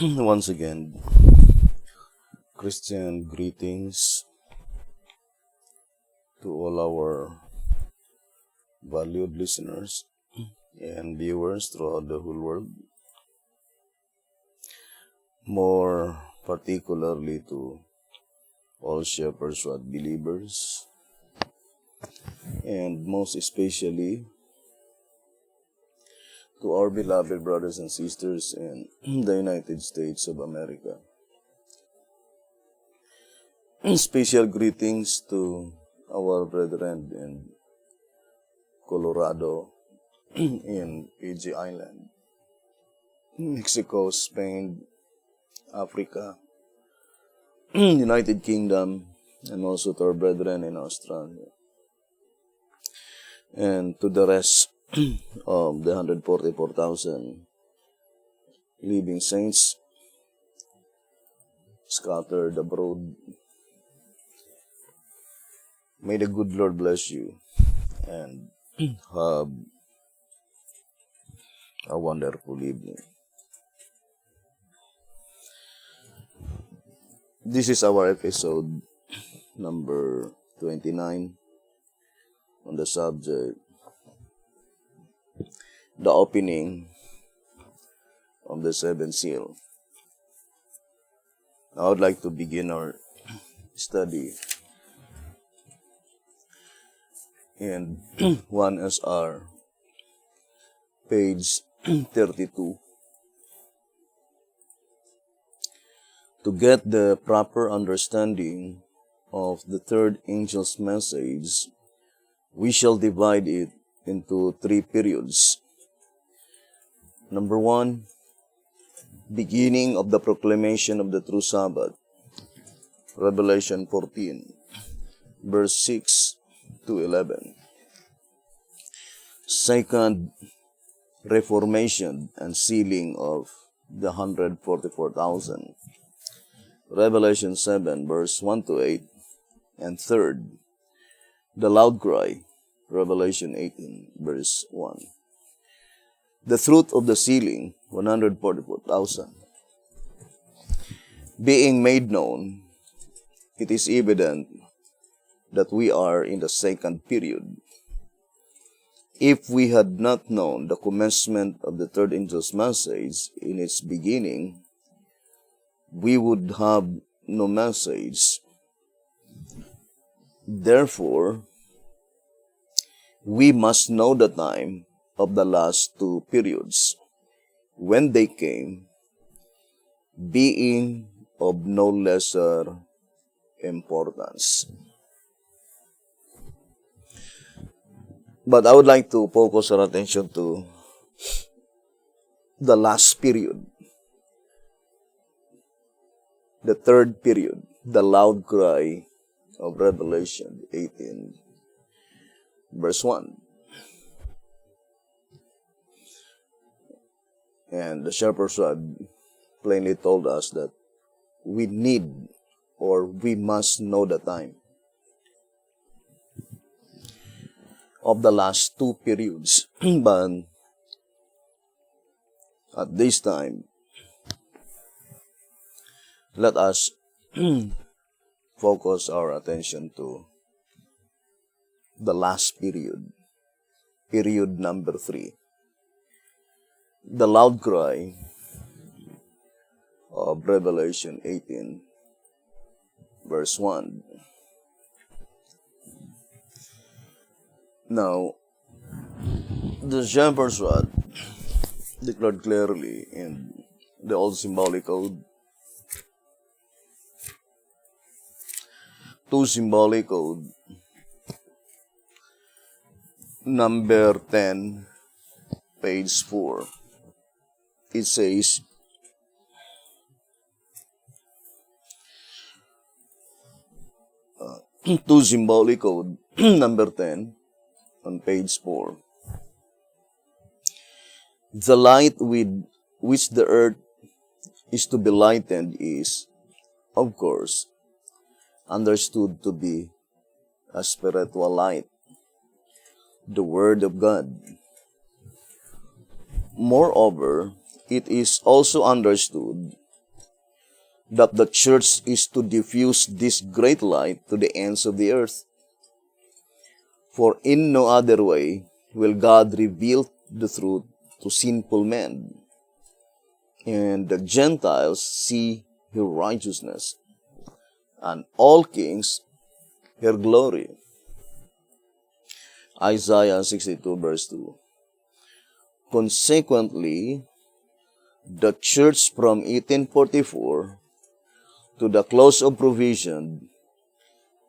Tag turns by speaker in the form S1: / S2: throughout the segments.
S1: Once again, Christian greetings to all our valued listeners and viewers throughout the whole world. More particularly to all Shepherd's Rod believers, and most especially to our beloved brothers and sisters in the United States of America. Special greetings to our brethren in Colorado, in PG Island, Mexico, Spain, Africa, United Kingdom, and also to our brethren in Australia. And to the rest of the 144,000 living saints scattered abroad. May the good Lord bless you and have a wonderful evening. This is our episode number 29 on the subject, the opening of the seventh seal. I would like to begin our study in 1SR, page 32. To get the proper understanding of the third angel's message, we shall divide it into 3 periods. Number 1, beginning of the proclamation of the true Sabbath, Revelation 14, verse 6 to 11. Second, reformation and sealing of the 144,000, Revelation 7, verse 1 to 8. And third, the loud cry, Revelation 18, verse 1. The truth of the sealing, 144,000, being made known, it is evident that we are in the second period. If we had not known the commencement of the third angel's message in its beginning, we would have no message. Therefore, we must know the time of the last 2 periods, when they came, being of no lesser importance. But I would like to focus our attention to the last period, the third period, the loud cry of Revelation 18, verse 1. And the Shepherd's Rod plainly told us that we need or we must know the time of the last 2 periods. But at this time, let us focus our attention to the last period, period number 3. The loud cry of Revelation 18, verse 1. Now, the Shepherd's Rod declared clearly in the Old Symbolic Code, 2 Symbolic Code, number 10, page 4. It says, 2 Symbolic Code, number 10, on page 4. The light with which the earth is to be lightened is, of course, understood to be a spiritual light, the Word of God. Moreover, it is also understood that the church is to diffuse this great light to the ends of the earth. For in no other way will God reveal the truth to sinful men, and the Gentiles see her righteousness, and all kings her glory. Isaiah 62 verse 2. Consequently, the church from 1844 to the close of provision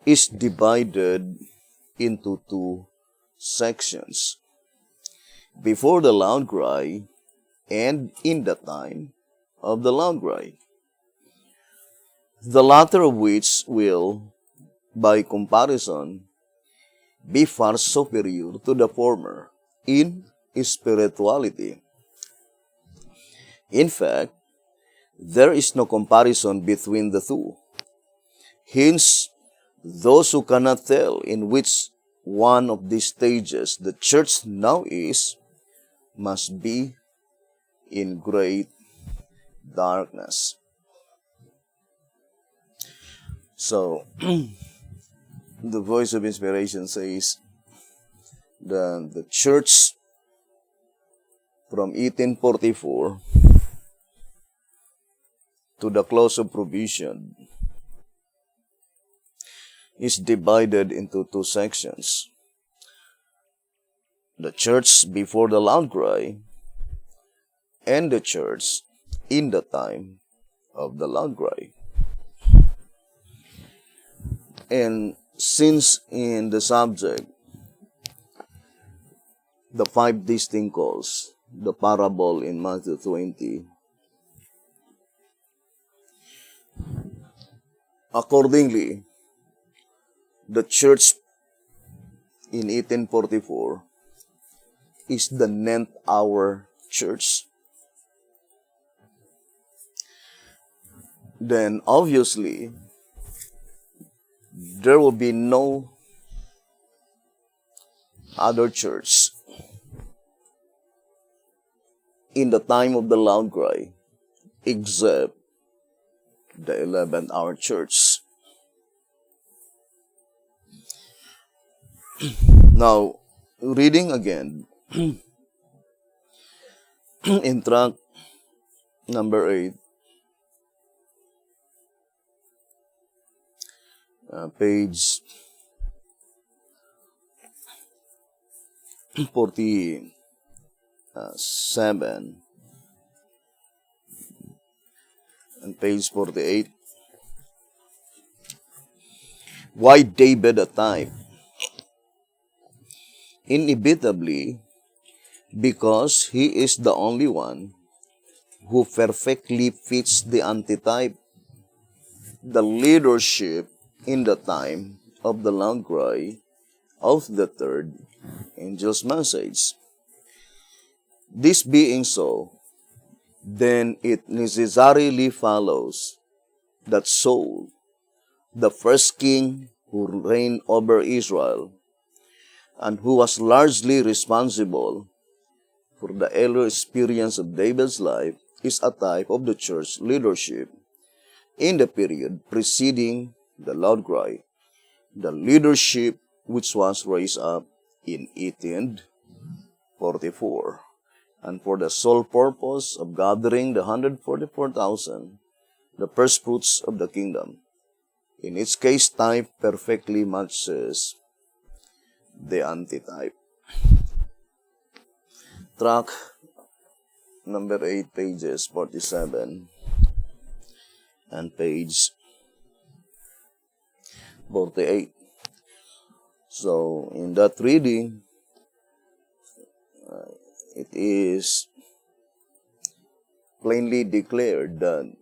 S1: is divided into two sections: before the loud cry and in the time of the loud cry, the latter of which will, by comparison, be far superior to the former in spirituality. In fact, there is no comparison between the two. Hence, those who cannot tell in which one of these stages the church now is must be in great darkness. So, the voice of inspiration says that the church from 1844 to the close of provision is divided into two sections: the church before the loud cry and the church in the time of the loud cry. And since in the subject, the five distinct calls, the parable in Matthew 20, accordingly, the church in 1844 is the 9th hour church. Then obviously, there will be no other church in the time of the loud cry except the 11th hour church. Now, reading again in tract number 8, page 47 and page 48. Why David a type? Inevitably, because he is the only one who perfectly fits the antitype, the leadership in the time of the loud cry of the third angel's message. This being so, then it necessarily follows that Saul, the first king who reigned over Israel, and who was largely responsible for the early experience of David's life, is a type of the church leadership in the period preceding the loud cry, the leadership which was raised up in 1844, and for the sole purpose of gathering the 144,000, the first fruits of the kingdom. In its case, type perfectly matches the antitype. Track number 8, pages 47 and page 48. So, in that reading, it is plainly declared that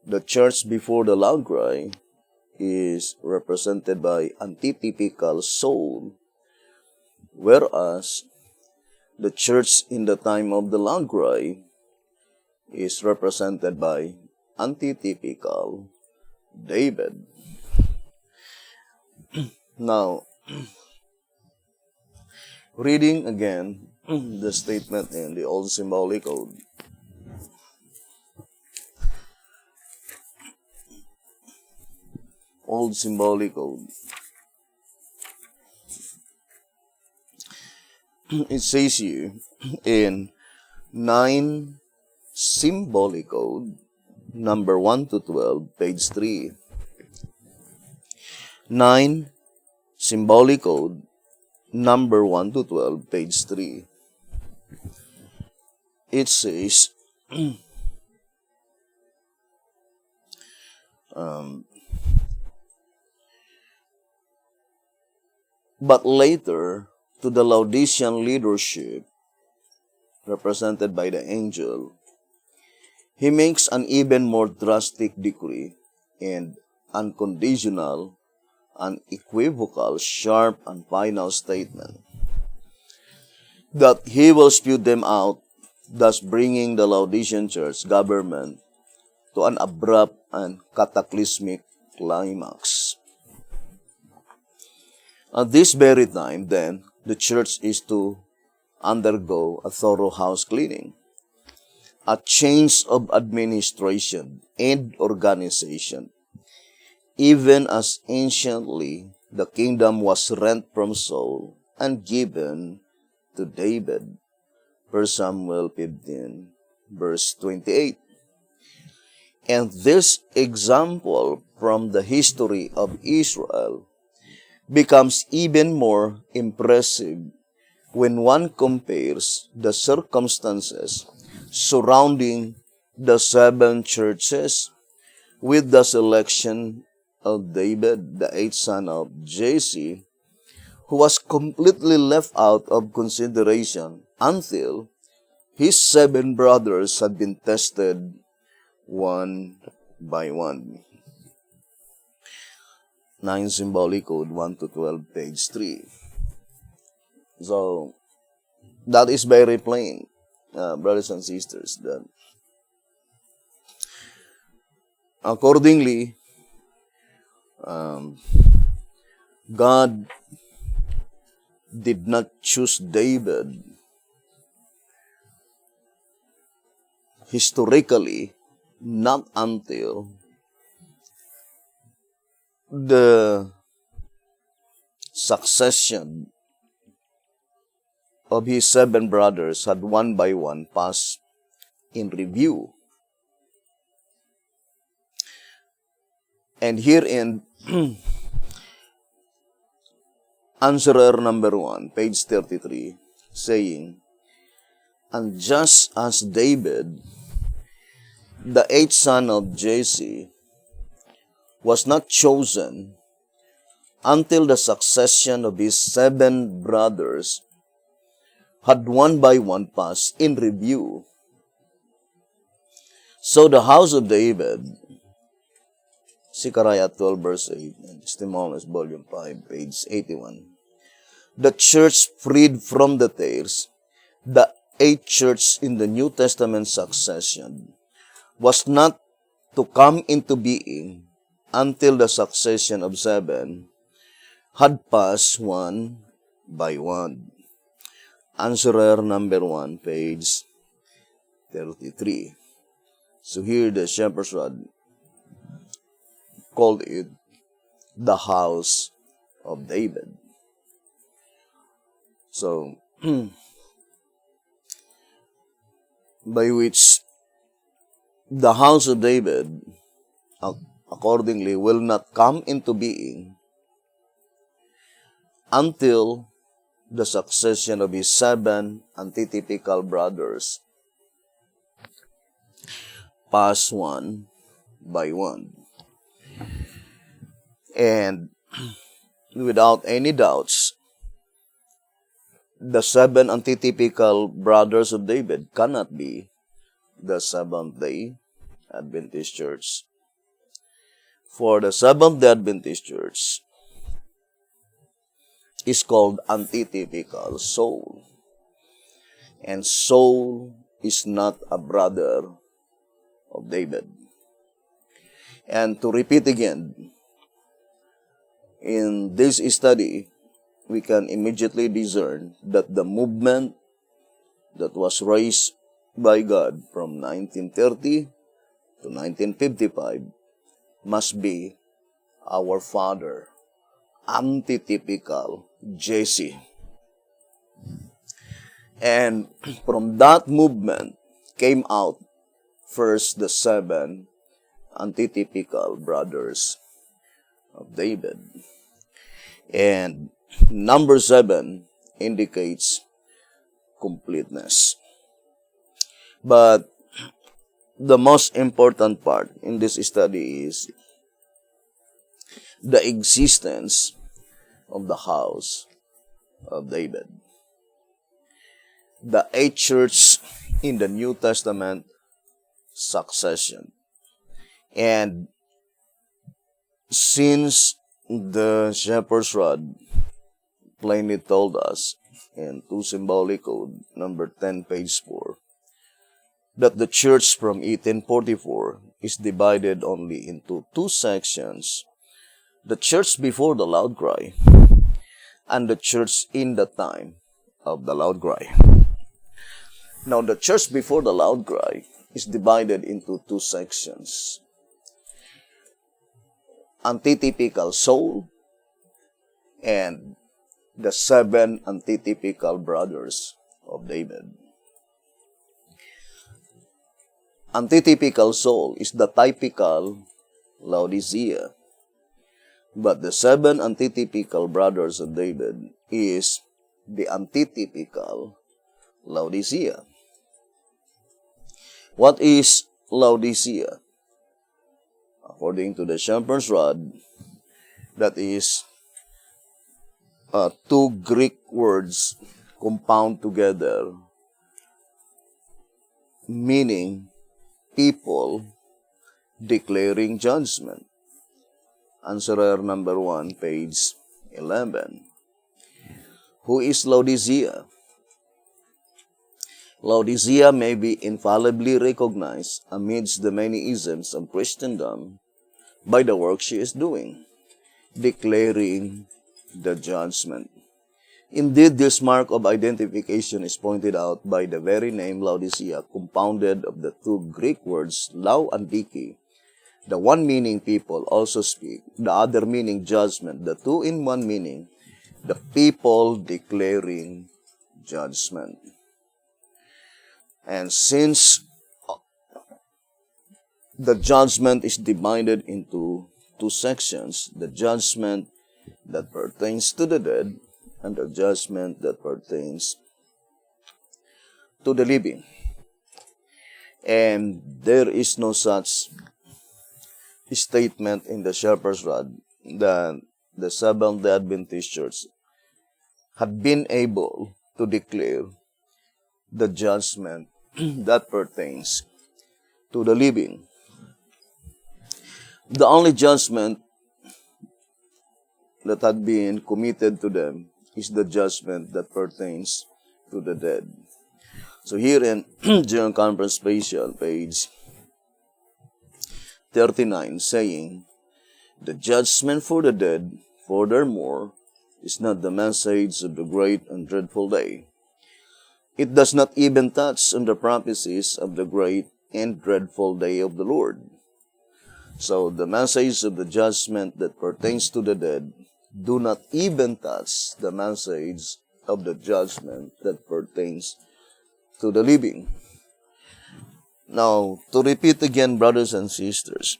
S1: the church before the loud cry is represented by antitypical Saul, whereas the church in the time of the loud cry is represented by antitypical David. Now, reading again the statement in the Old Symbolic Code. old symbolic code. It says here in 9 symbolic code, number 1 to 12, page 3. 9 symbolic code, number 1 to 12, page 3. It says, but later, to the Laodicean leadership, represented by the angel, he makes an even more drastic decree and unconditional, unequivocal, sharp, and final statement that he will spew them out, thus bringing the Laodicean church government to an abrupt and cataclysmic climax. At this very time, then, the church is to undergo a thorough house cleaning, a change of administration and organization, even as anciently the kingdom was rent from Saul and given to David. 1 Samuel 15, verse 28. And this example from the history of Israel becomes even more impressive when one compares the circumstances surrounding the 7 churches with the selection of David, the 8th son of Jesse, who was completely left out of consideration until his 7 brothers had been tested one by one. 9 symbolic code 1 to 12, page 3. So, that is very plain, brothers and sisters, that accordingly, God did not choose David historically, not until the succession of his 7 brothers had one by one passed in review. And herein, answerer number 1, page 33, saying, and just as David, the 8th son of Jesse, was not chosen until the succession of his 7 brothers had one by one passed in review, so the house of David, Zechariah 12, verse 8, and Testimonies, volume 5, page 81, the church freed from the tares, the 8th church in the New Testament succession, was not to come into being until the succession of 7 had passed one by one. Answerer number 1, page 33. So here the shepherd's rod called it the house of David. So, by which the house of David accordingly will not come into being until the succession of his 7 antithetical brothers pass one by one. And without any doubts, the 7 antithetical brothers of David cannot be the Seventh-day Adventist Church. For the Seventh-day Adventist Church is called antithetical Saul. And Saul is not a brother of David. And to repeat again, in this study, we can immediately discern that the movement that was raised by God from 1930 to 1955 must be our father, antitypical Jesse. And from that movement came out first the 7 antitypical brothers of David. And number 7 indicates completeness. But the most important part in this study is the existence of the house of David. The 8 churches in the New Testament succession. And since the shepherd's rod plainly told us in 2 Symbolic Code, number 10, page 4, that the church from 1844 is divided only into 2 sections, the church before the loud cry and the church in the time of the loud cry. Now, the church before the loud cry is divided into 2 sections. Antitypical soul and the 7 antitypical brothers of David. Antitypical soul is the typical Laodicea, but the 7 antitypical brothers of David is the antitypical Laodicea. What is Laodicea? According to the shepherd's rod, that is 2 Greek words compound together, meaning people declaring judgment. Answerer number 1, page 11. Who is Laodicea? Laodicea may be infallibly recognized amidst the many isms of Christendom by the work she is doing, declaring the judgment. Indeed, this mark of identification is pointed out by the very name Laodicea, compounded of the 2 Greek words lau and dike, the one meaning people also speak, the other meaning judgment, the 2 in 1 meaning, the people declaring judgment. And since the judgment is divided into 2 sections, the judgment that pertains to the dead and the judgment that pertains to the living. And there is no such statement in the shepherd's rod that the Seventh-day Adventist Church had been able to declare the judgment that pertains to the living. The only judgment that had been committed to them is the judgment that pertains to the dead. So here in General Conference Special, page 39, saying, the judgment for the dead, furthermore, is not the message of the great and dreadful day. It does not even touch on the prophecies of the great and dreadful day of the Lord. So the message of the judgment that pertains to the dead do not even touch the message of the judgment that pertains to the living. Now, to repeat again, brothers and sisters,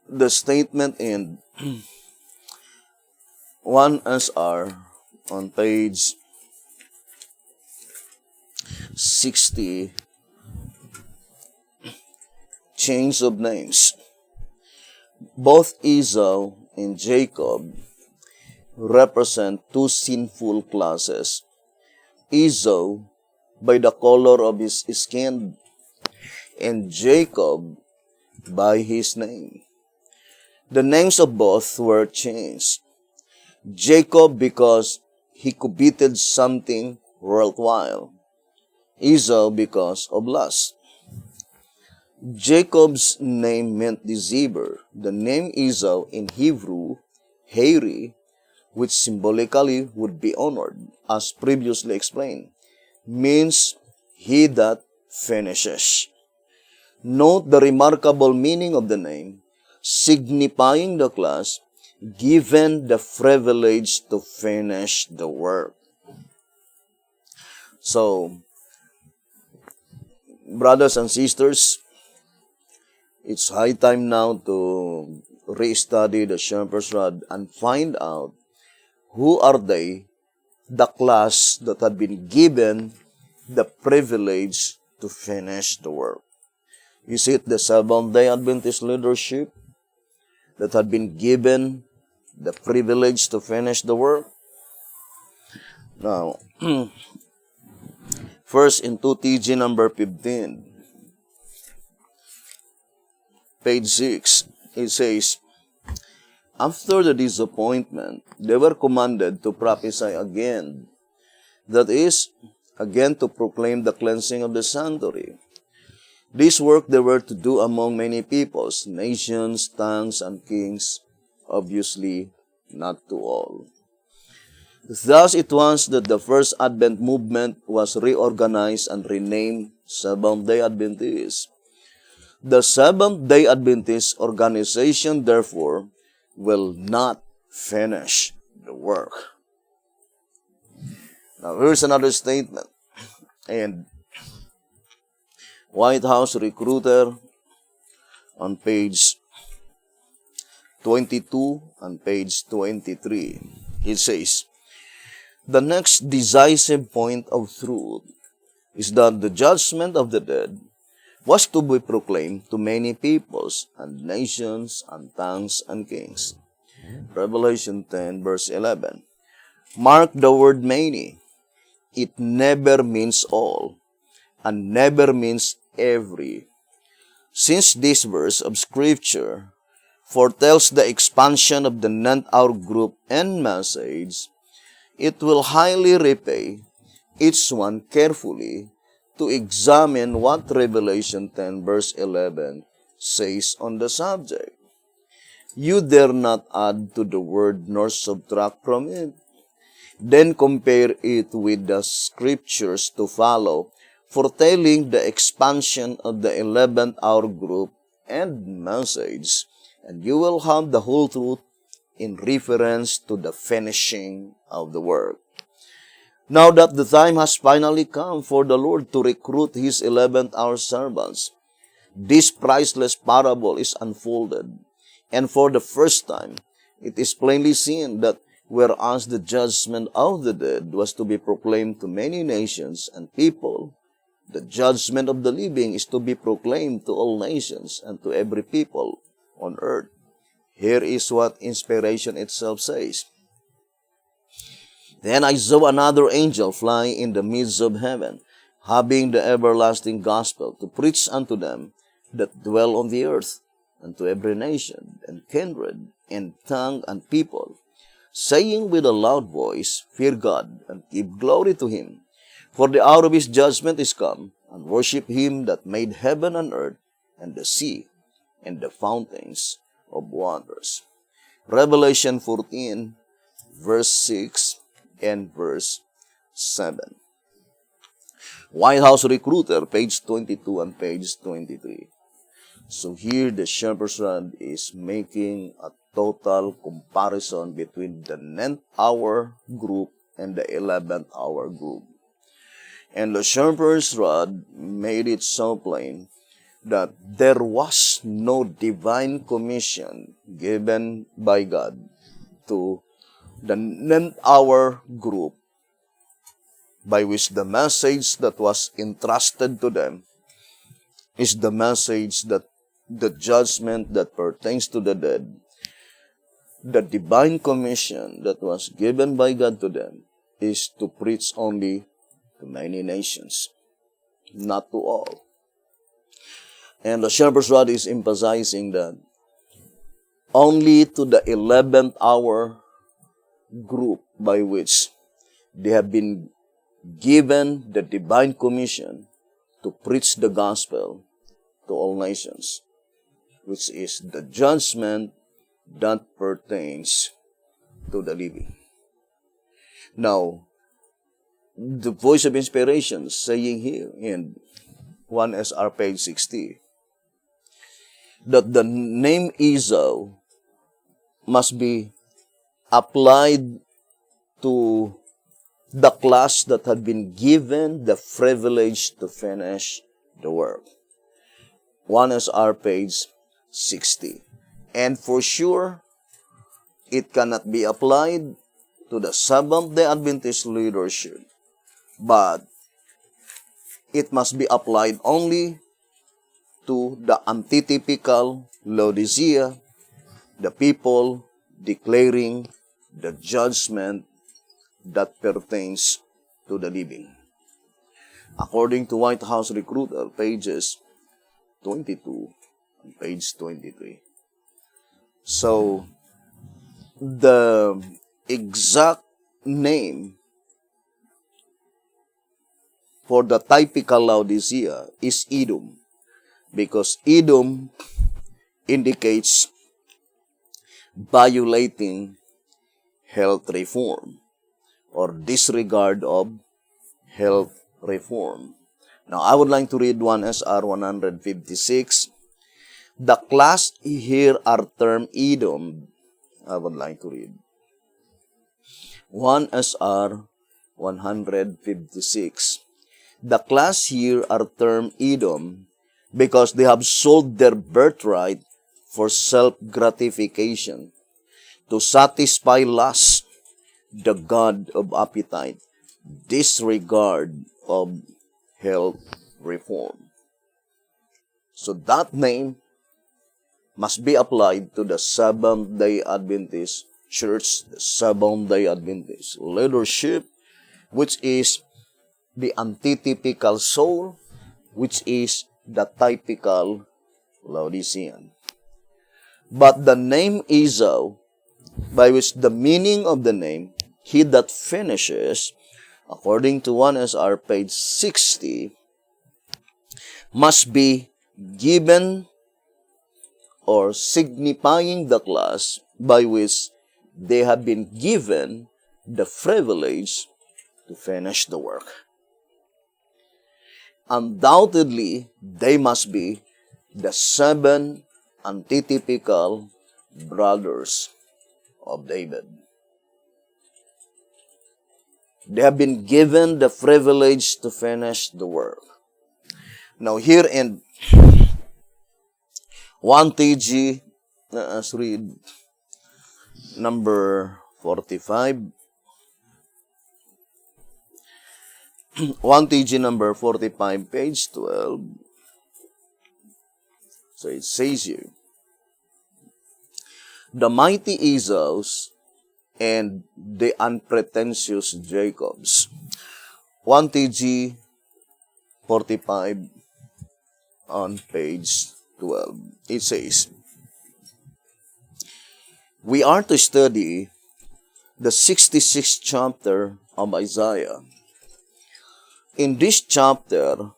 S1: the statement in 1SR on page 60, change of names. Both Esau and Jacob represent 2 sinful classes. Esau by the color of his skin, and Jacob by his name. The names of both were changed. Jacob because he coveted something worthwhile. Esau because of lust. Jacob's name meant deceiver. The name Esau in Hebrew, Heri, which symbolically would be honored, as previously explained, means he that finishes. Note the remarkable meaning of the name. signifying the class given the privilege to finish the work. So, brothers and sisters, it's high time now to re-study the Shepherd's Rod and find out who are they, the class that had been given the privilege to finish the work. Is it the Seventh-day Adventist leadership that had been given the privilege to finish the work? Now, first in 2TG number 15, page 6, it says, after the disappointment, they were commanded to prophesy again. That is, again to proclaim the cleansing of the sanctuary. This work they were to do among many peoples, nations, tongues, and kings, obviously not to all. Thus it was that the first Advent movement was reorganized and renamed Seventh-day Adventist. The Seventh-day Adventist organization, therefore, will not finish the work. Now, here's another statement. And White House Recruiter on page 22 and page 23. It says, the next decisive point of truth is that the judgment of the dead was to be proclaimed to many peoples and nations and tongues and kings. Revelation 10 verse 11. Mark the word many. It never means all and never means every. Since this verse of Scripture foretells the expansion of the ninth-hour group and message, it will highly repay each one carefully to examine what Revelation 10 verse 11 says on the subject. You dare not add to the word nor subtract from it. Then compare it with the scriptures to follow, foretelling the expansion of the 11th hour group and message, and you will have the whole truth in reference to the finishing of the work. Now that the time has finally come for the Lord to recruit His 11th hour servants, this priceless parable is unfolded, and for the first time, it is plainly seen that whereas the judgment of the dead was to be proclaimed to many nations and people, the judgment of the living is to be proclaimed to all nations and to every people on earth. Here is what inspiration itself says. Then I saw another angel fly in the midst of heaven, having the everlasting gospel to preach unto them that dwell on the earth, and to every nation, and kindred, and tongue, and people, saying with a loud voice, Fear God, and give glory to Him, for the hour of His judgment is come, and worship Him that made heaven and earth, and the sea, and the fountains of waters. Revelation 14, verse 6 and verse 7. White House Recruiter, page 22 and page 23. So here the Shepherd's Rod is making a total comparison between the 9th hour group and the 11th hour group. And the Shepherd's Rod made it so plain that there was no divine commission given by God to the 9th hour group by which the message that was entrusted to them is the message that the judgment that pertains to the dead. The divine commission that was given by God to them is to preach only to many nations, not to all. And the Shepherd's Rod is emphasizing that only to the 11th hour group by which they have been given the divine commission to preach the gospel to all nations, which is the judgment that pertains to the living. Now, the voice of inspiration saying here in 1SR page 60, that the name Esau must be applied to the class that had been given the privilege to finish the work. 1SR page 60. And for sure, it cannot be applied to the Seventh-day Adventist leadership, but it must be applied only to the antitypical Laodicea, the people declaring the judgment that pertains to the living. According to White House Recruiter, pages 22 and page 23. So, the exact name for the typical Laodicea is Edom, because Edom indicates violating health reform or disregard of health reform. Now, I would like to read 1SR 156. The class here are termed Edom. I would like to read 1SR 156. The class here are termed Edom because they have sold their birthright for self-gratification, to satisfy lust, the god of appetite, disregard of health reform. So that name must be applied to the Seventh-day Adventist Church, the Seventh-day Adventist leadership, which is the antitypical soul, which is the typical Laodicean. But the name Esau, by which the meaning of the name, he that finishes, according to 1SR page 60, must be given or signifying the class by which they have been given the privilege to finish the work. Undoubtedly, they must be the 7 antitypical brothers of David. They have been given the privilege to finish the work. Now here in 1TG, let us read number 45. 1TG number 45, page 12. So it says here, the mighty Esau's and the unpretentious Jacob's. 1TG 45 on page 12. It says, we are to study the 66th chapter of Isaiah. In this chapter,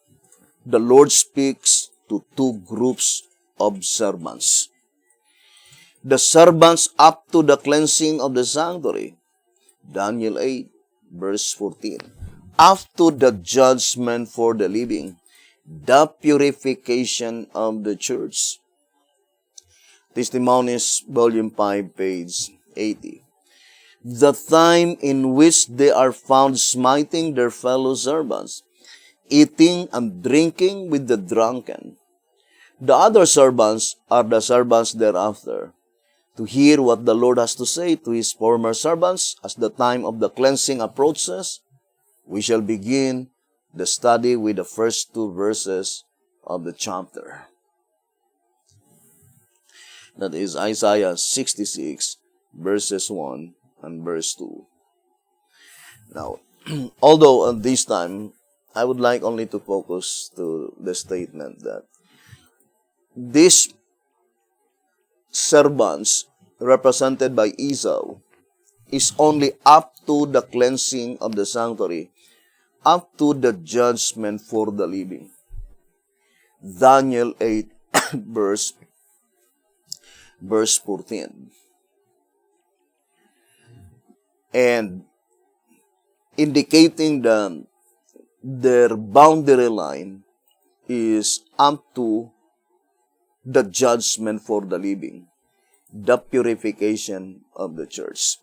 S1: the Lord speaks to 2 groups of servants. The servants up to the cleansing of the sanctuary, Daniel 8, verse 14. Up to the judgment for the living, the purification of the church. Testimonies, volume 5, page 80. The time in which they are found smiting their fellow servants, eating and drinking with the drunken. The other servants are the servants thereafter, to hear what the Lord has to say to his former servants as the time of the cleansing approaches. We shall begin the study with the first 2 verses of the chapter. That is Isaiah 66, verses 1 and verse 2. Now, although at this time, I would like only to focus to the statement that these servants represented by Esau is only up to the cleansing of the sanctuary, up to the judgment for the living. Daniel 8, verse 14. And indicating that their boundary line is up to the judgment for the living, the purification of the church.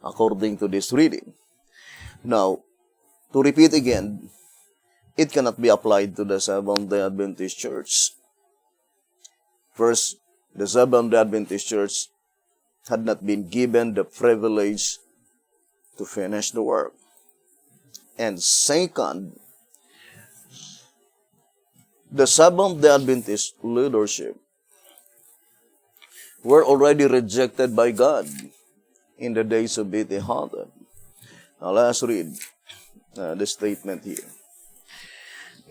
S1: According to this reading. Now, to repeat again, it cannot be applied to the Seventh-day Adventist Church. First, the Seventh-day Adventist Church had not been given the privilege to finish the work. And second, the Seventh-day Adventist leadership were already rejected by God in the days of B.T. Hotep. Now let's read the statement here.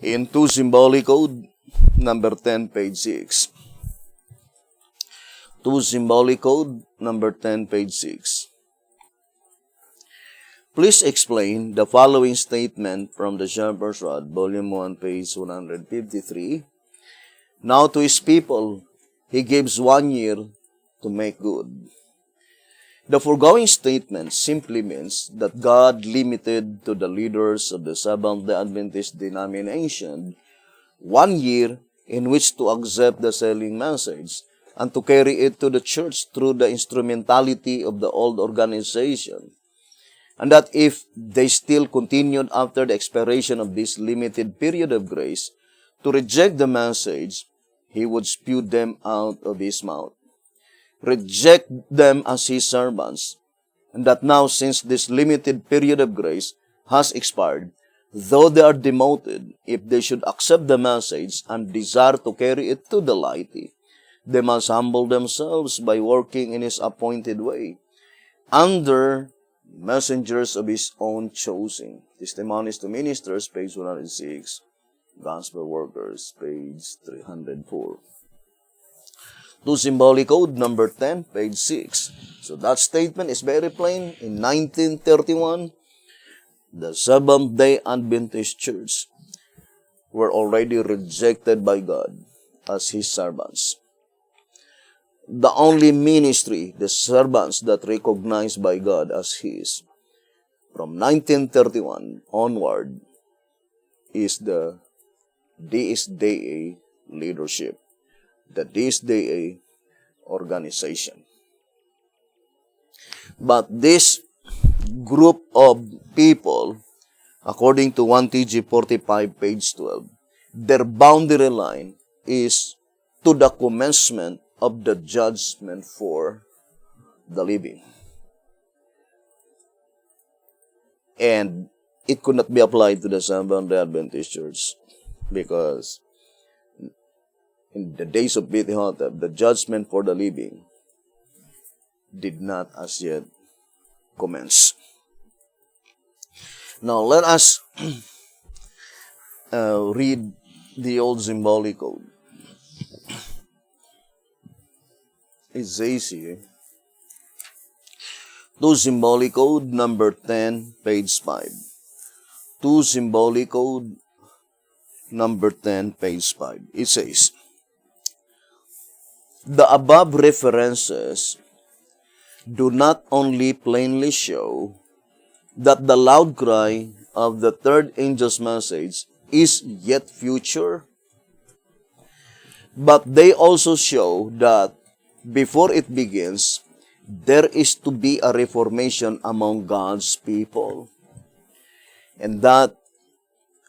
S1: In 2 Symbolic Code, number 10, page 6. 2 Symbolic Code, number 10, page 6. Please explain the following statement from the Shepherd's Rod, Volume 1, page 153. Now to his people, he gives 1 year to make good. The foregoing statement simply means that God limited to the leaders of the Seventh-day Adventist denomination 1 year in which to accept the selling message and to carry it to the church through the instrumentality of the old organization. And that if they still continued after the expiration of this limited period of grace to reject the message, he would spew them out of his mouth. Reject them as his servants, and that now, since this limited period of grace has expired, though they are demoted, if they should accept the message and desire to carry it to the laity, they must humble themselves by working in his appointed way, under messengers of his own choosing. Testimonies to Ministers, page 106. Gospel Workers, page 304. 2 Symbolic Code, number 10, page 6. So that statement is very plain. In 1931, the Seventh-day Adventist Church were already rejected by God as his servants. The only ministry, the servants that recognized by God as his, from 1931 onward, is the Deus Dei leadership, the Deus Dei organization. But this group of people, according to 1 TG 45, page 12, their boundary line is to the commencement of the judgment for the living. And it could not be applied to the Seventh-day Adventist Church because in the days of B.T. Hotep, the judgment for the living did not as yet commence. Now, let us read the old Symbolic Code. It says here, 2 Symbolic Code, number 10, page 5. 2 Symbolic Code, number 10, page 5. It says, the above references do not only plainly show that the loud cry of the third angel's message is yet future, but they also show that before it begins, there is to be a reformation among God's people, and that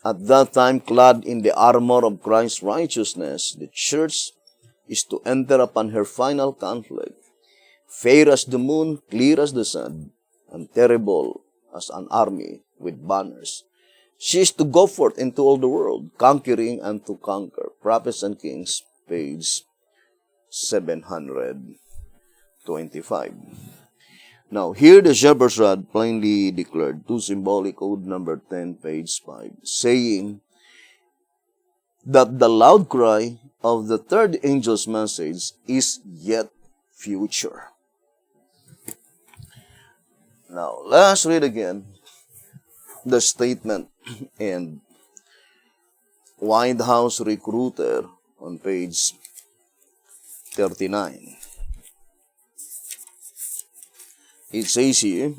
S1: at that time, clad in the armor of Christ's righteousness, the church is to enter upon her final conflict, fair as the moon, clear as the sun, and terrible as an army with banners. She is to go forth into all the world, conquering and to conquer. Prophets and Kings, page 725. Now, here the Shepherd's Rod plainly declared, 2 Symbolic Code, number 10, page 5, saying that the loud cry of the third angel's message is yet future. Now, let's read again the statement in White House Recruiter on page 39. It says here,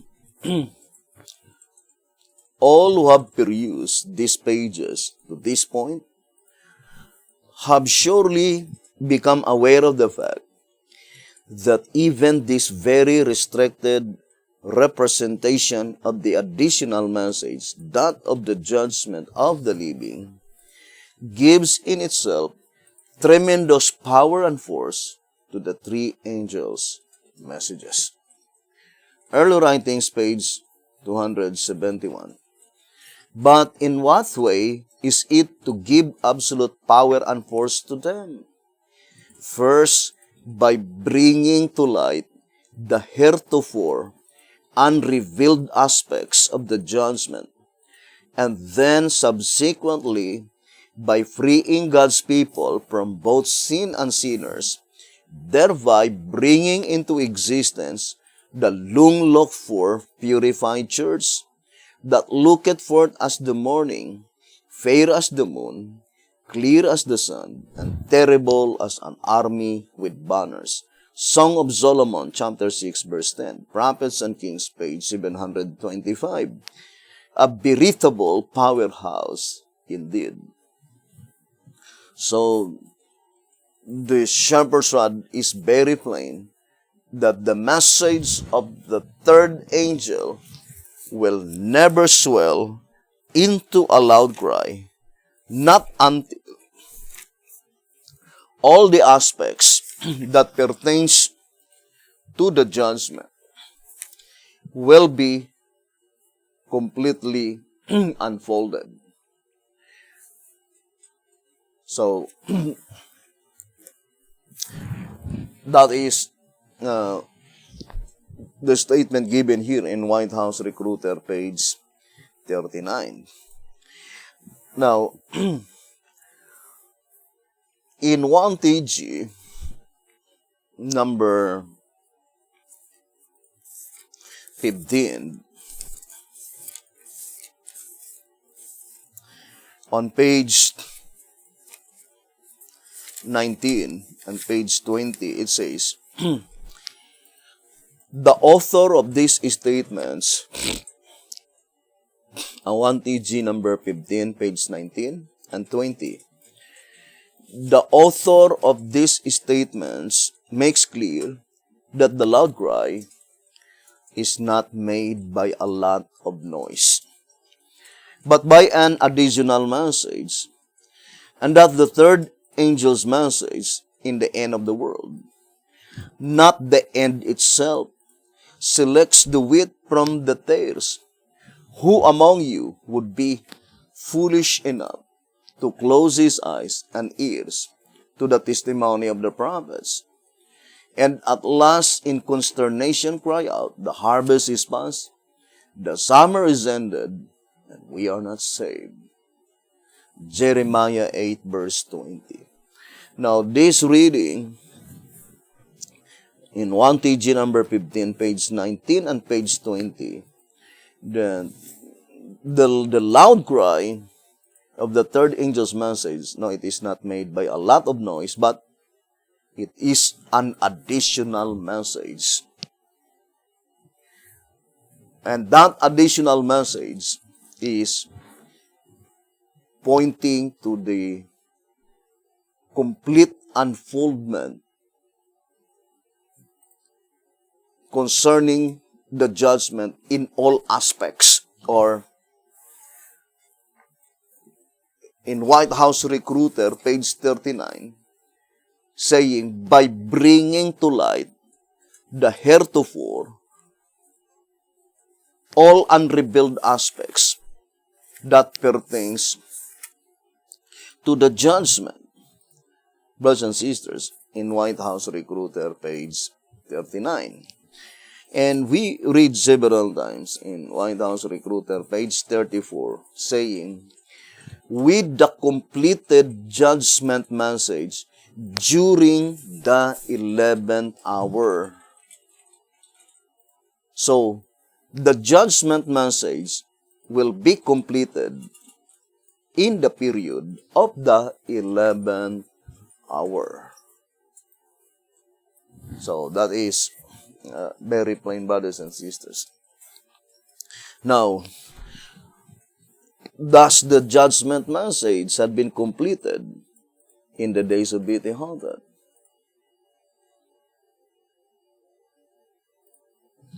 S1: all who have perused these pages to this point have surely become aware of the fact that even this very restricted representation of the additional message, that of the judgment of the living, gives in itself tremendous power and force to the three angels' messages. Early Writings, page 271. But in what way is it to give absolute power and force to them? First, by bringing to light the heretofore unrevealed aspects of the judgment, and then subsequently by freeing God's people from both sin and sinners, thereby bringing into existence the long-looked-for purified church that looketh forth as the morning, fair as the moon, clear as the sun, and terrible as an army with banners. Song of Solomon, chapter 6, verse 10. Prophets and Kings, page 725. A veritable powerhouse indeed. So, the shepherd's rod is very plain that the message of the third angel will never swell into a loud cry, not until all the aspects that pertains to the judgment will be completely unfolded. So, that is the statement given here in White House Recruiter, page 39. Now, in 1TG, number 15, on page 19 and page 20, it says, the author of these statements, 1TG number 15, page 19 and 20, the author of these statements makes clear that the loud cry is not made by a lot of noise, but by an additional message, and that the third angel's message in the end of the world, not the end itself, selects the wheat from the tares. Who among you would be foolish enough to close his eyes and ears to the testimony of the prophets, and at last in consternation cry out, the harvest is past, the summer is ended, and we are not saved? Jeremiah 8, verse 20. Now, this reading in 1TG number 15, page 19 and page 20, the loud cry of the third angel's message, no, it is not made by a lot of noise, but it is an additional message. And that additional message is pointing to the complete unfoldment concerning the judgment in all aspects, or in White House Recruiter, page 39, saying, by bringing to light the heretofore all unrevealed aspects that pertains to the judgment. Brothers and sisters, in White House Recruiter, page 39. And we read several times in White House Recruiter, page 34, saying, with the completed judgment message during the 11th hour. So, the judgment message will be completed in the period of the 11th hour. So, that is very plain, brothers and sisters. Now, thus the judgment message had been completed in the days of BT100.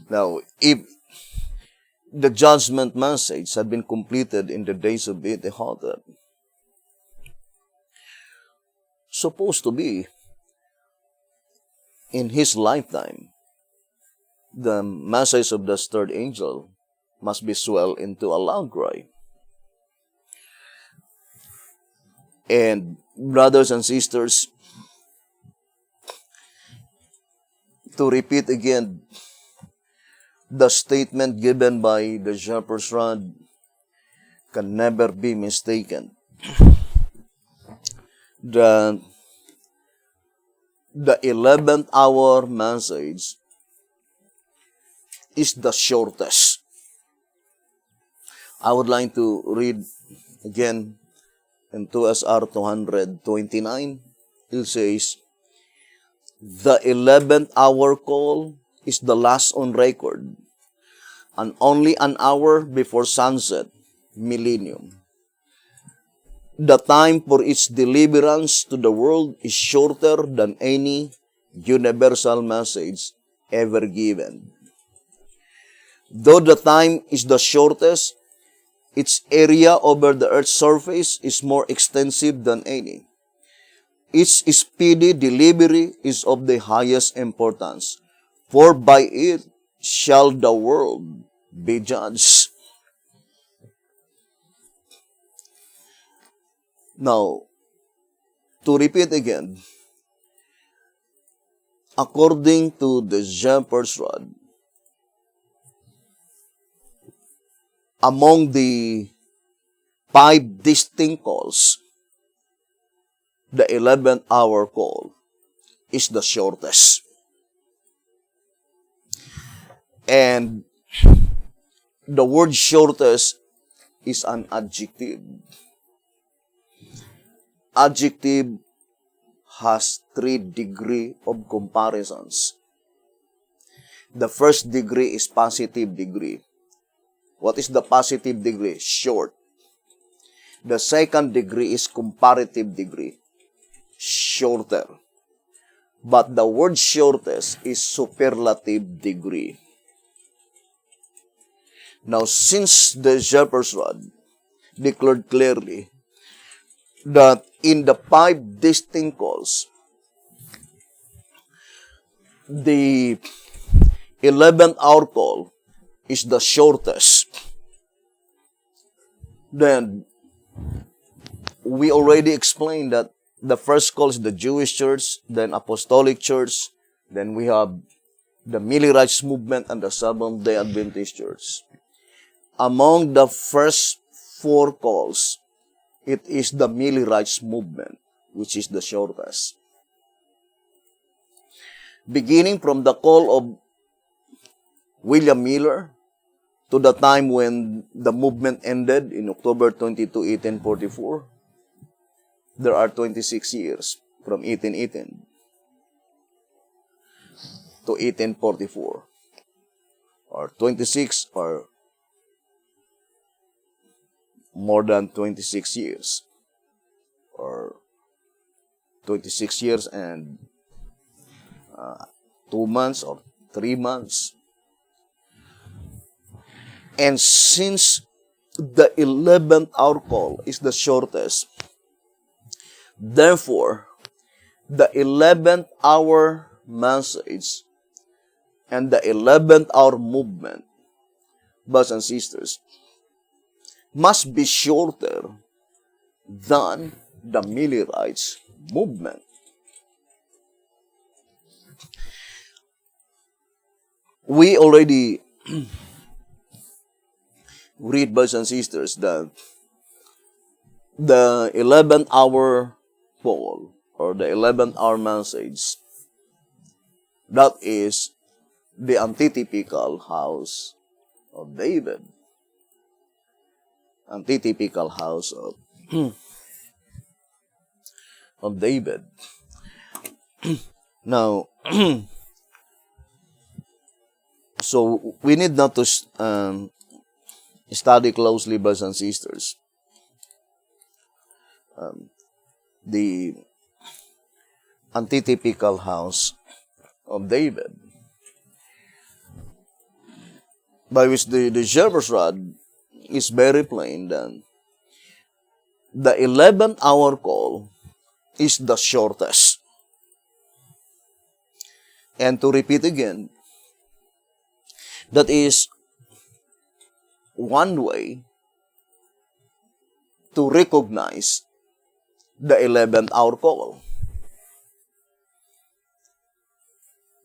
S1: Now, if the judgment message had been completed in the days of BT100, supposed to be in his lifetime, the message of the third angel must be swelled into a loud cry. And brothers and sisters, to repeat again, the statement given by the shepherd's rod can never be mistaken. The 11th hour message is the shortest. I would like to read again in 2SR 229. It says, the 11th hour call is the last on record, and only an hour before sunset, millennium. The time for its deliverance to the world is shorter than any universal message ever given. Though the time is the shortest, its area over the earth's surface is more extensive than any. Its speedy delivery is of the highest importance, for by it shall the world be judged. Now, to repeat again, according to the shepherd's rod, among the 5 distinct calls, the 11th hour call is the shortest. And the word shortest is an adjective. Adjective has 3 degrees of comparisons. The first degree is positive degree. What is the positive degree? Short. The second degree is comparative degree. Shorter. But the word shortest is superlative degree. Now, since the shepherd's rod declared clearly that in the 5 distinct calls, the 11th hour call is the shortest, then we already explained that the first call is the Jewish church, then Apostolic church, then we have the Millerites movement and the Seventh-day Adventist church. Among the first 4 calls, it is the Millerites movement, which is the shortest. Beginning from the call of William Miller to the time when the movement ended in October 22, 1844, there are 26 years from 1818 to 1844, or 26 or more than 26 years, or 26 years and 2 months or 3 months. And since the 11th hour call is the shortest, therefore, the 11th hour message and the 11th hour movement, brothers and sisters, must be shorter than the Millerites movement. We already read, brothers and sisters, that the 11th hour call or the 11th hour message, that is the antitypical house of David. Antitypical house of David. Now, so we need not to study closely, brothers and sisters, the antitypical house of David, by which the shepherd's rod is very plain then. The 11th hour call is the shortest. And to repeat again, that is one way to recognize the 11th hour call.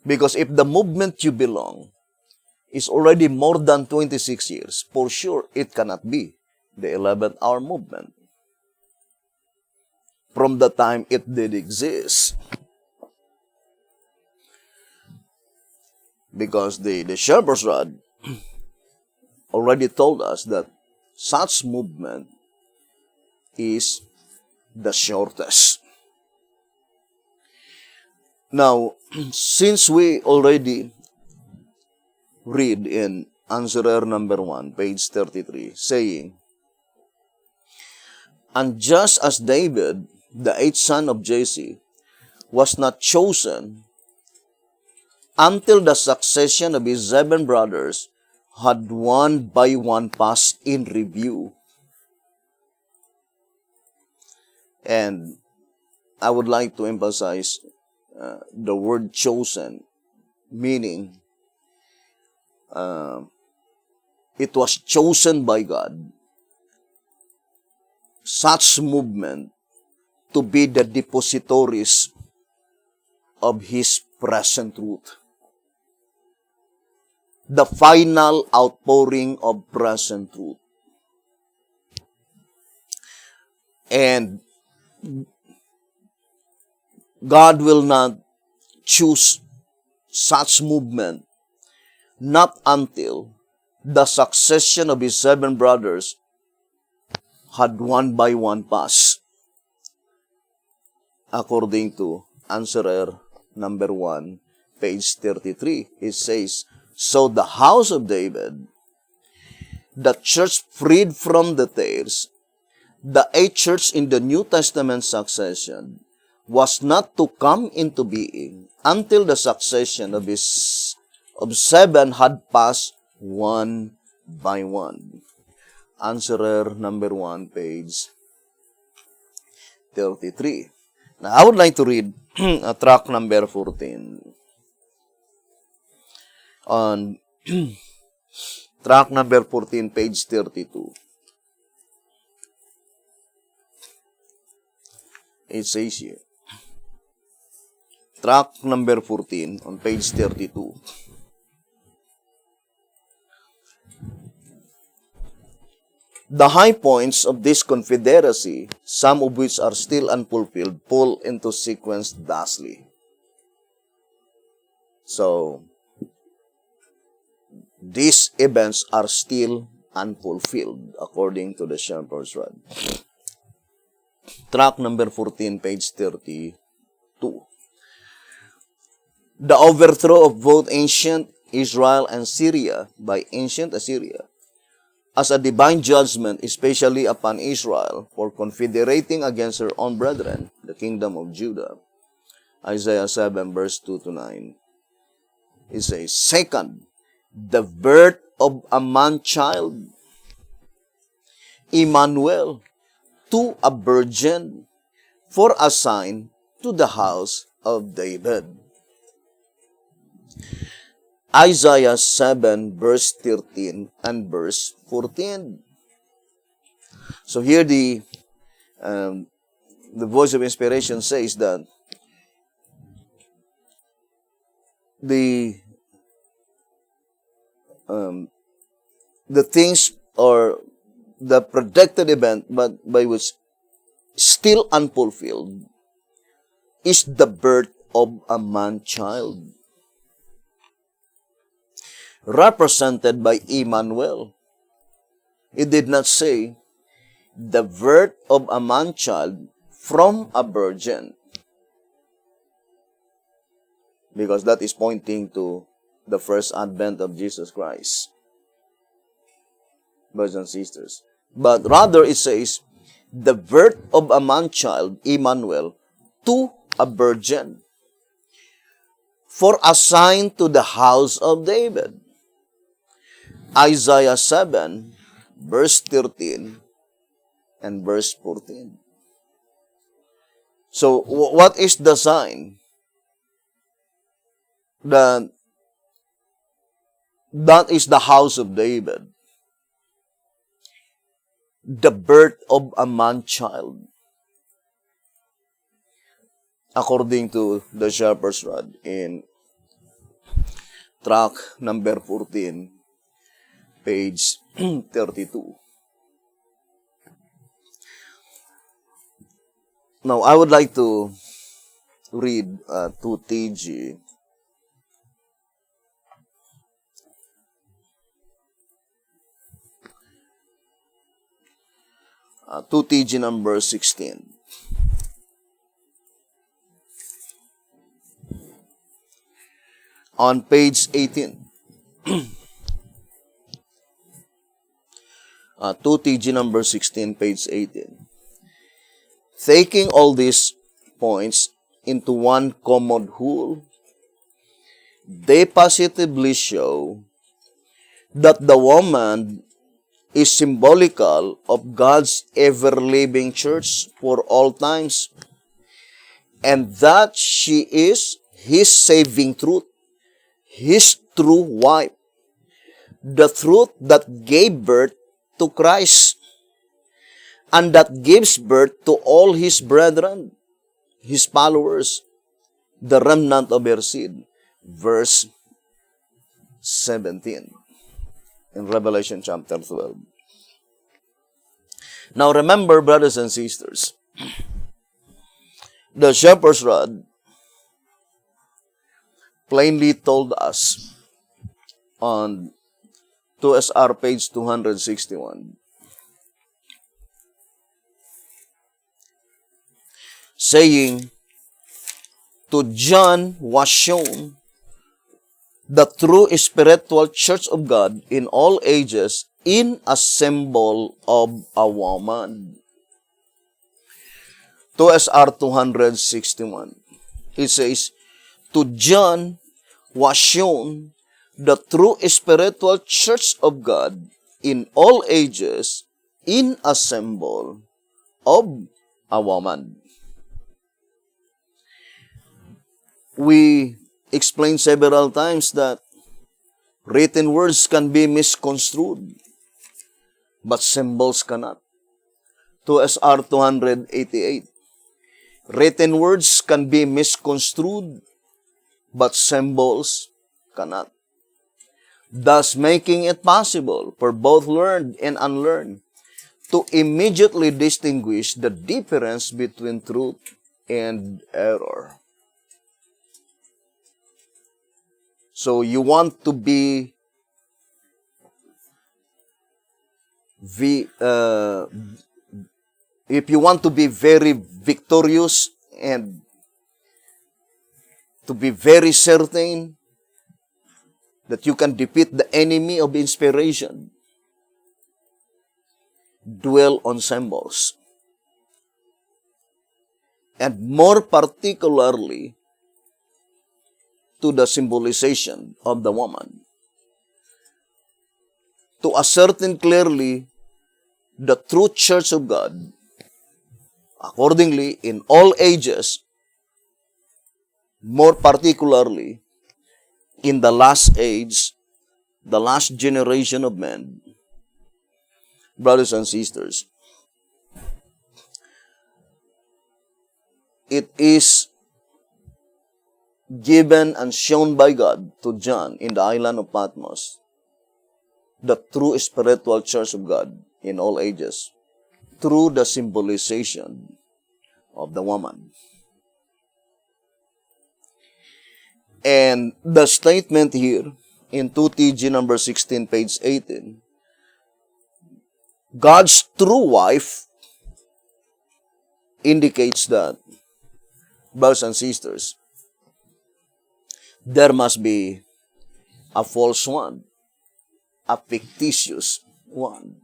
S1: Because if the movement you belong is already more than 26 years, for sure it cannot be the 11th hour movement from the time it did exist. Because the shepherd's rod already told us that such movement is the shortest. Now, since we already read in answerer number 1, page 33, saying, "And just as David, the 8th son of Jesse, was not chosen until the succession of his 7 brothers had one by one passed in review." And I would like to emphasize the word chosen, meaning it was chosen by God, such movement, to be the depositories of His present truth. The final outpouring of present truth. And God will not choose such movement not until the succession of His 7 brothers had one by one passed. According to answerer number 1, page 33, it says, "So the house of David, the church freed from the tares, the 8th church in the New Testament succession, was not to come into being until the succession of 7 had passed one by one." Answerer number 1, page 33. Now, I would like to read track number 14. On track number 14, page 32. It says here, track number 14 on page 32. The high points of this confederacy, some of which are still unfulfilled, fall into sequence thusly. So, these events are still unfulfilled according to the shepherd's rod. Track number 14, page 32. The overthrow of both ancient Israel and Syria by ancient Assyria as a divine judgment, especially upon Israel, for confederating against her own brethren, the kingdom of Judah. Isaiah 7, verse 2-9. It says, "Second, the birth of a man-child, Emmanuel, to a virgin, for a sign to the house of David." Isaiah 7, verse 13 and verse 14. So here the voice of inspiration says that the things or the predicted event but by which still unfulfilled is the birth of a man-child, represented by Emmanuel. It did not say the birth of a man-child from a virgin, because that is pointing to the first advent of Jesus Christ, brothers and sisters. But rather it says the birth of a man-child, Emmanuel, to a virgin, for a sign to the house of David. Isaiah 7, verse 13 and verse 14. So, what is the sign? That is the house of David. The birth of a man-child. According to the Shepherd's Rod in track number 14, page 32. Now, I would like to read 2 TG. Uh, 2 TG number 16. On page 18. 2 TG number 16, page 18. Taking all these points into one common whole, they positively show that the woman is symbolical of God's ever-living church for all times, and that she is His saving truth, His true wife, the truth that gave birth to Christ, and that gives birth to all His brethren, His followers, the remnant of her seed. Verse 17 in Revelation chapter 12. Now remember, brothers and sisters, the Shepherd's Rod plainly told us on 2SR page 261, saying, to John was shown the true spiritual church of God in all ages in a symbol of a woman. 2SR 261. It says, to John was shown the true spiritual church of God in all ages in a symbol of a woman. We explained several times that written words can be misconstrued, but symbols cannot. 2SR 288. Written words can be misconstrued, but symbols cannot. Thus making it possible for both learned and unlearned to immediately distinguish the difference between truth and error. So you want to be if you want to be very victorious and to be very certain that you can defeat the enemy of inspiration, dwell on symbols. And more particularly, to the symbolization of the woman. To ascertain clearly the true church of God, accordingly, in all ages, more particularly, in the last age, the last generation of men. Brothers and sisters, it is given and shown by God to John in the island of Patmos, the true spiritual church of God in all ages, through the symbolization of the woman. And the statement here in 2 TG number 16, page 18, God's true wife indicates that, brothers and sisters, there must be a false one, a fictitious one.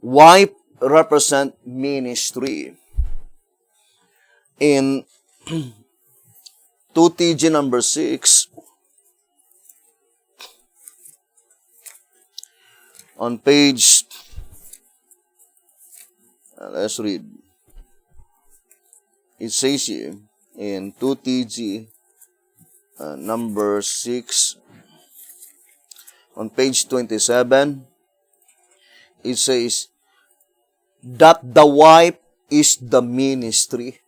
S1: Wife represent ministry. in 2TG number 6, on page, let's read. It says here in 2TG number 6, on page 27, it says that the wife is the ministry.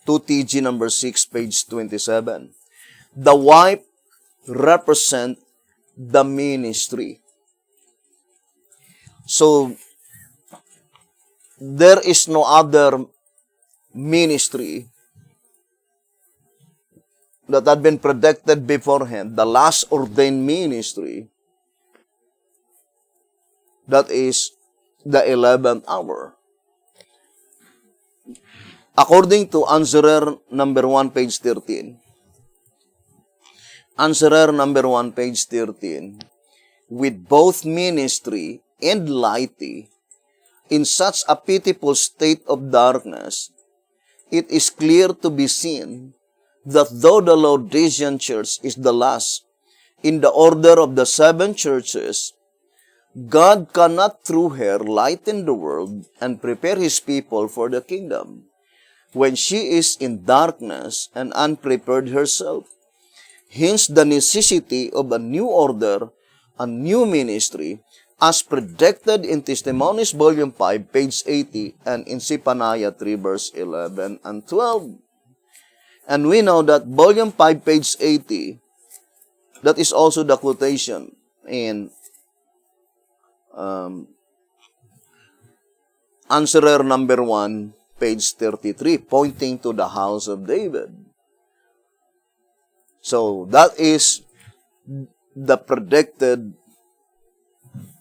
S1: 2TG number 6, page 27. The wife represent the ministry. So, there is no other ministry that had been predicted beforehand, the last ordained ministry, that is the 11th hour. According to Answerer number 1, page 13, Answerer number 1, page 13, with both ministry and laity in such a pitiful state of darkness, it is clear to be seen that though the Laodicean church is the last in the order of the 7 churches, God cannot through her lighten the world and prepare His people for the kingdom when she is in darkness and unprepared herself. Hence the necessity of a new order, a new ministry, as predicted in Testimonies, Volume 5, page 80, and in Zephaniah 3, verse 11 and 12. And we know that Volume 5, page 80, that is also the quotation in Answerer number 1, page 33, pointing to the house of David. So, that is the predicted,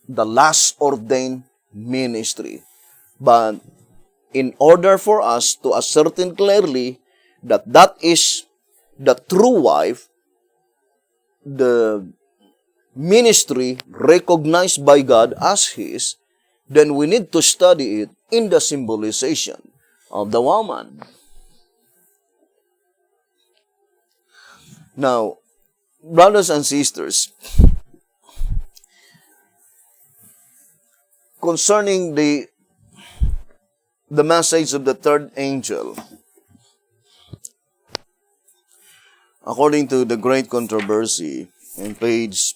S1: the last ordained ministry. But in order for us to ascertain clearly that that is the true wife, the ministry recognized by God as His, then we need to study it in the symbolization of the woman. Now, brothers and sisters, concerning the message of the third angel, according to the Great Controversy, in page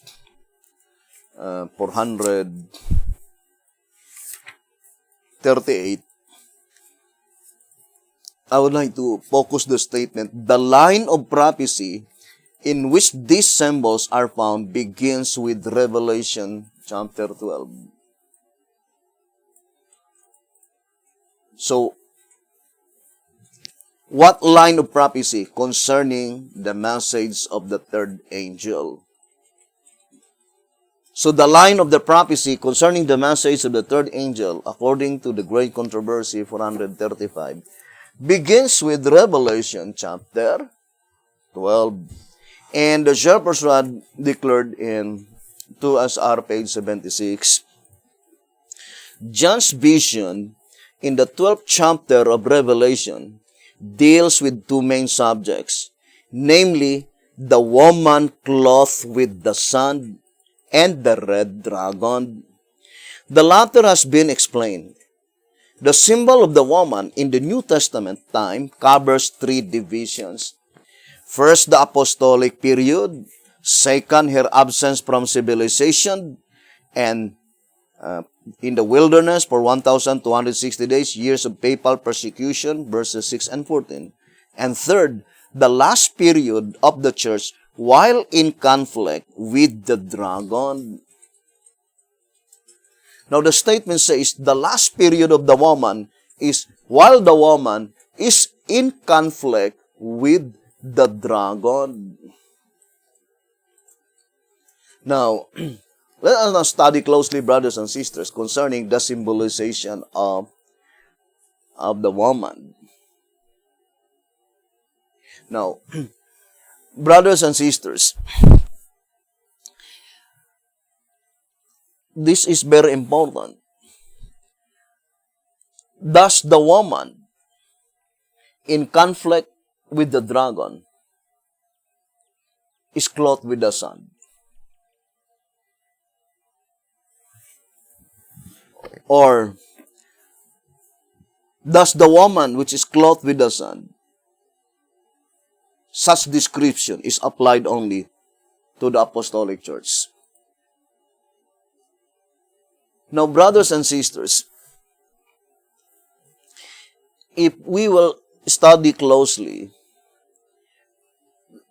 S1: 438, I would like to focus the statement, the line of prophecy in which these symbols are found begins with Revelation chapter 12. So, what line of prophecy concerning the message of the third angel? So, the line of the prophecy concerning the message of the third angel, according to the Great Controversy 435, begins with Revelation chapter 12. And the Shepherd's Rod declared in 2SR page 76, John's vision in the 12th chapter of Revelation deals with 2 main subjects, namely, the woman clothed with the sun and the red dragon. The latter has been explained. The symbol of the woman in the New Testament time covers 3 divisions. First, the apostolic period. Second, her absence from civilization and in the wilderness for 1,260 days, years of papal persecution, verses 6 and 14. And third, the last period of the church while in conflict with the dragon. Now, the statement says the last period of the woman is while the woman is in conflict with the dragon. Now, let us now study closely, brothers and sisters, concerning the symbolization of the woman. Now, brothers and sisters, this is very important. Thus the woman in conflict with the dragon is clothed with the sun. Or, thus the woman which is clothed with the sun. Such description is applied only to the apostolic church. Now, brothers and sisters, if we will study closely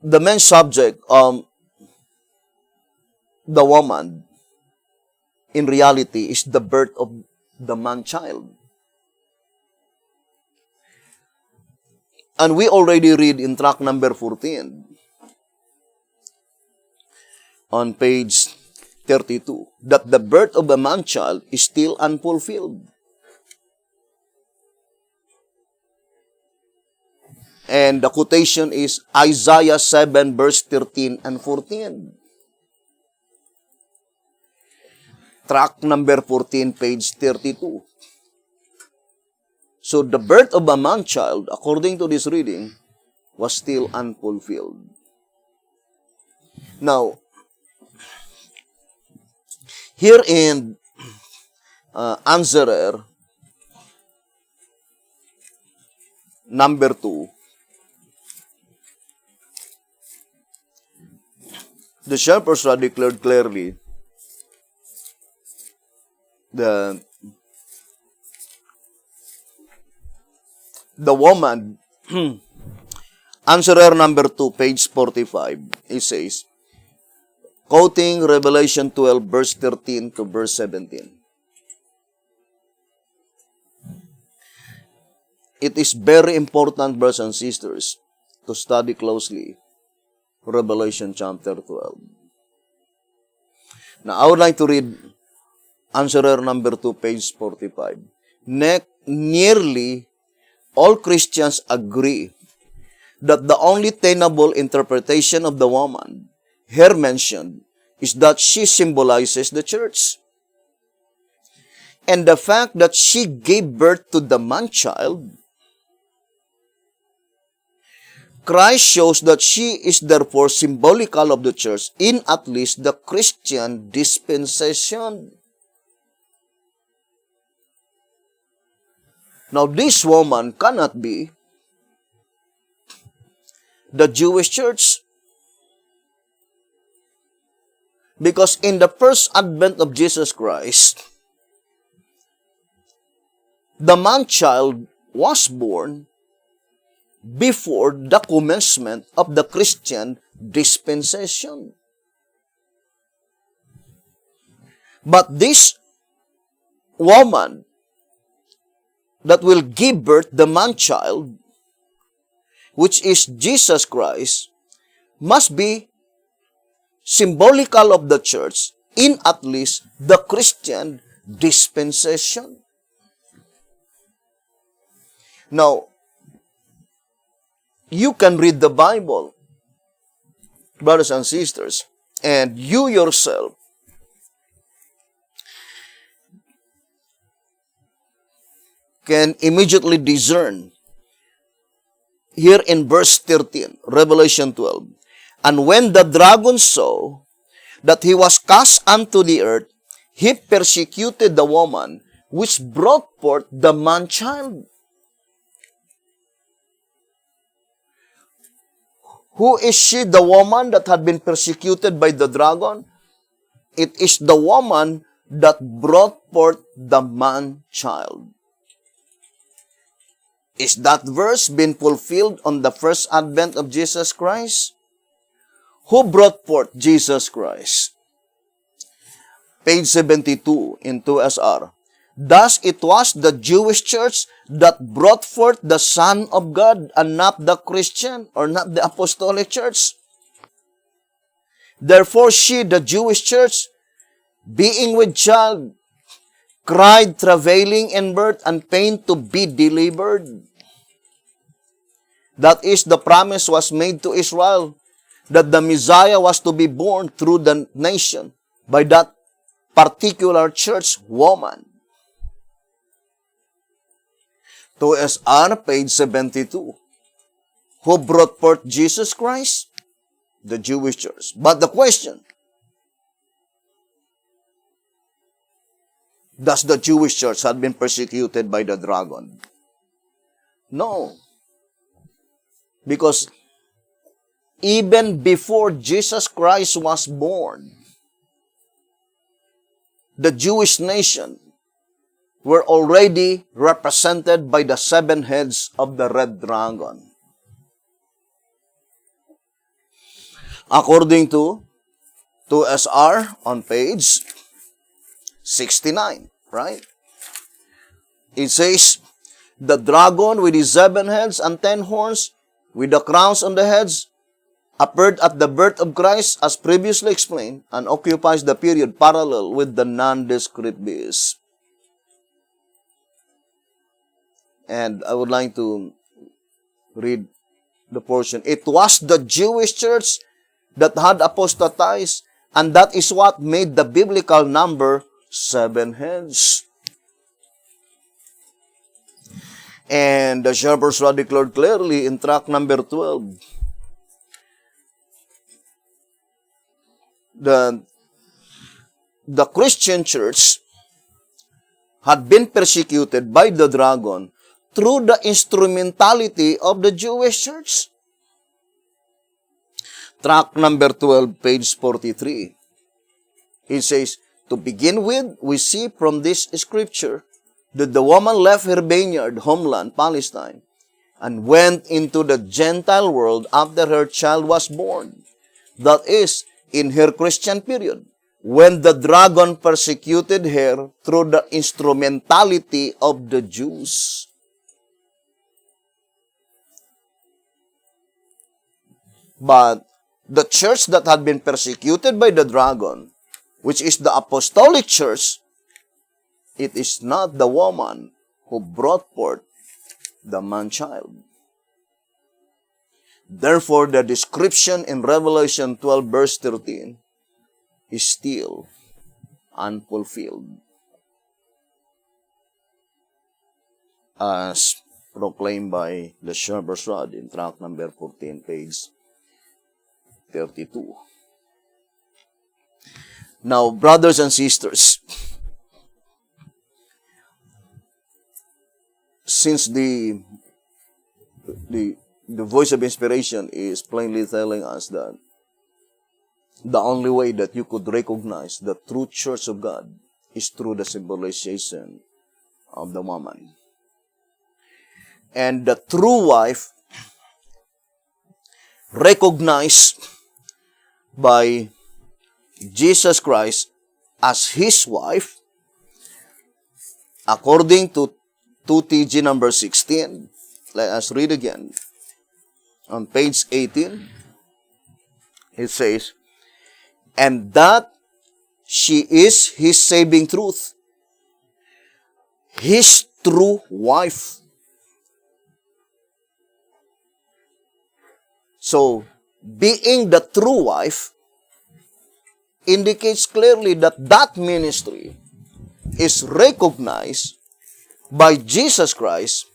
S1: the main subject of the woman, in reality, is the birth of the man-child. And we already read in tract number 14, on page 32, that the birth of the man-child is still unfulfilled. And the quotation is Isaiah 7 verse 13 and 14. Tract number 14, page 32. So the birth of a man-child, according to this reading, was still unfulfilled. Now, here in Answerer, number 2, the Shepherd declared clearly the woman, Answerer number 2, page 45, it says, quoting Revelation 12, verse 13 to verse 17. It is very important, brothers and sisters, to study closely Revelation chapter 12. Now, I would like to read Answerer number 2, page 45. Nearly all Christians agree that the only tenable interpretation of the woman here mentioned is that she symbolizes the church. And the fact that she gave birth to the man-child, Christ shows that she is therefore symbolical of the church in at least the Christian dispensation. Now, this woman cannot be the Jewish church, because in the first advent of Jesus Christ, the man-child was born before the commencement of the Christian dispensation. But this woman that will give birth the man-child, which is Jesus Christ, must be symbolical of the church in at least the Christian dispensation. Now, you can read the Bible, brothers and sisters, and you yourself can immediately discern here in verse 13, Revelation 12. And when the dragon saw that he was cast unto the earth, he persecuted the woman which brought forth the man-child. Who is she, the woman that had been persecuted by the dragon? It is the woman that brought forth the man-child. Is that verse been fulfilled on the first advent of Jesus Christ? Who brought forth Jesus Christ? Page 72 in 2SR. Thus it was the Jewish church that brought forth the Son of God and not the Christian or not the apostolic church. Therefore she, the Jewish church, being with child, cried travailing in birth and pain to be delivered. That is, the promise was made to Israel that the Messiah was to be born through the nation by that particular church woman. 2SR, page 72. Who brought forth Jesus Christ? The Jewish church. But the question, does the Jewish church have been persecuted by the dragon? No. Because even before Jesus Christ was born, the Jewish nation were already represented by the 7 heads of the red dragon. According to 2SR on page 69, right? It says, the dragon with his 7 heads and 10 horns, with the crowns on the heads, appeared at the birth of Christ as previously explained and occupies the period parallel with the nondescript beast. And I would like to read the portion. It was the Jewish church that had apostatized, and that is what made the biblical number 7 heads. And the Shepherd's Rod declared clearly in tract number 12, the Christian church had been persecuted by the dragon through the instrumentality of the Jewish church. Tract number 12, page 43. It says, to begin with, we see from this scripture that the woman left her vineyard, homeland, Palestine, and went into the Gentile world after her child was born. That is, in her Christian period, when the dragon persecuted her through the instrumentality of the Jews. But the church that had been persecuted by the dragon, which is the apostolic church, it is not the woman who brought forth the man-child. Therefore, the description in Revelation 12, verse 13, is still unfulfilled, as proclaimed by the Shepherd's Rod in tract number 14, page 32. Now, brothers and sisters, since the voice of inspiration is plainly telling us that the only way that you could recognize the true church of God is through the symbolization of the woman. And the true wife, recognized by Jesus Christ as His wife, according to 2TG number 16. Let us read again. On page 18, it says, and that she is His saving truth, His true wife. So, being the true wife indicates clearly that that ministry is recognized by Jesus Christ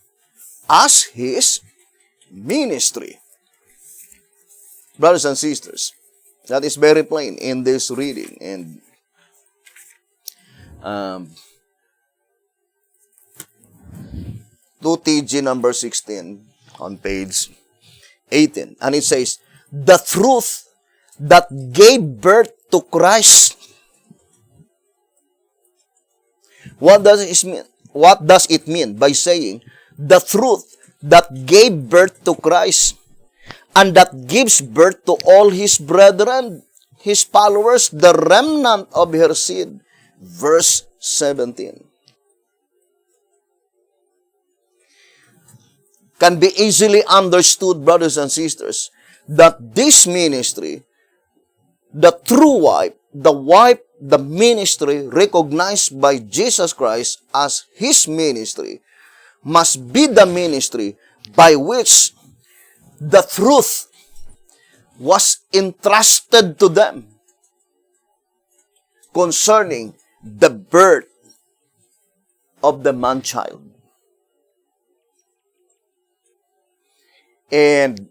S1: as His ministry. Brothers and sisters, that is very plain in this reading. And 2TG number 16 on page 18. And it says, the truth that gave birth to Christ. What does it mean? What does it mean by saying the truth that gave birth to Christ and that gives birth to all His brethren, His followers, the remnant of her seed? Verse 17. Can be easily understood, brothers and sisters, that this ministry, the true wife, the ministry recognized by Jesus Christ as His ministry, must be the ministry by which the truth was entrusted to them concerning the birth of the man-child. And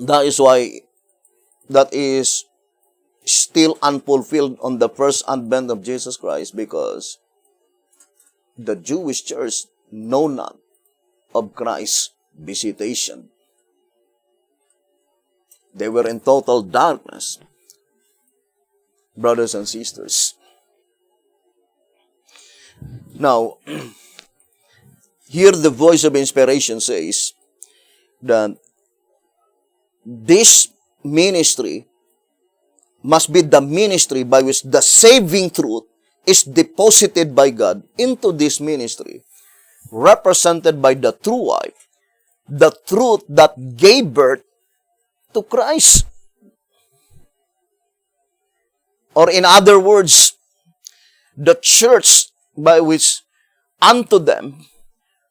S1: that is why that is still unfulfilled on the first advent of Jesus Christ, because the Jewish church know not of Christ's visitation. They were in total darkness, brothers and sisters. Now, here the voice of inspiration says that this ministry must be the ministry by which the saving truth is deposited by God into this ministry, represented by the true wife, the truth that gave birth to Christ. Or in other words, the church by which unto them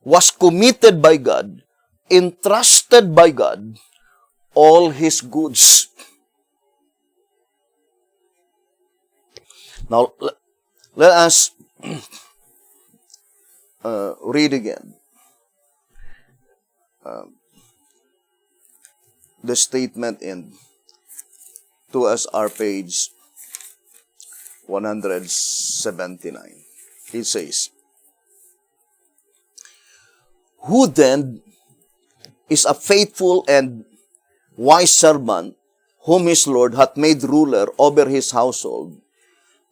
S1: was committed by God, entrusted by God, all His goods. Now, let us read again the statement in 2SR page 179. It says, "Who then is a faithful and wise servant, whom his Lord hath made ruler over his household,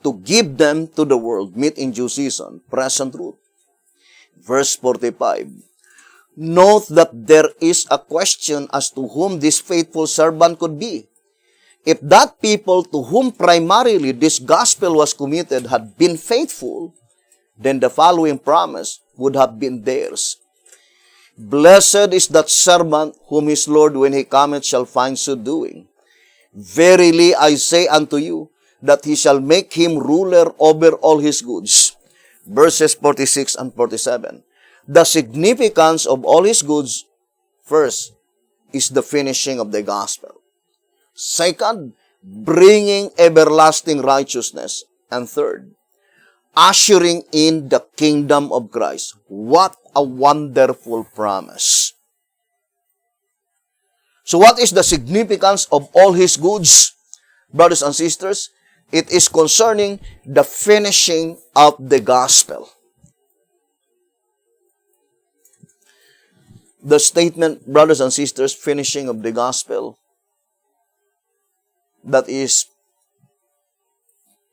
S1: to give them to the world meat in due season," present truth. Verse 45. Note that there is a question as to whom this faithful servant could be. If that people to whom primarily this gospel was committed had been faithful, then the following promise would have been theirs. "Blessed is that servant whom his Lord when he cometh shall find so doing. Verily I say unto you, that he shall make him ruler over all his goods." Verses 46 and 47. The significance of all his goods, first, is the finishing of the gospel. Second, bringing everlasting righteousness. And third, ushering in the kingdom of Christ. What a wonderful promise. So what is the significance of all his goods, brothers and sisters? It is concerning the finishing of the gospel. The statement, brothers and sisters, finishing of the gospel, that is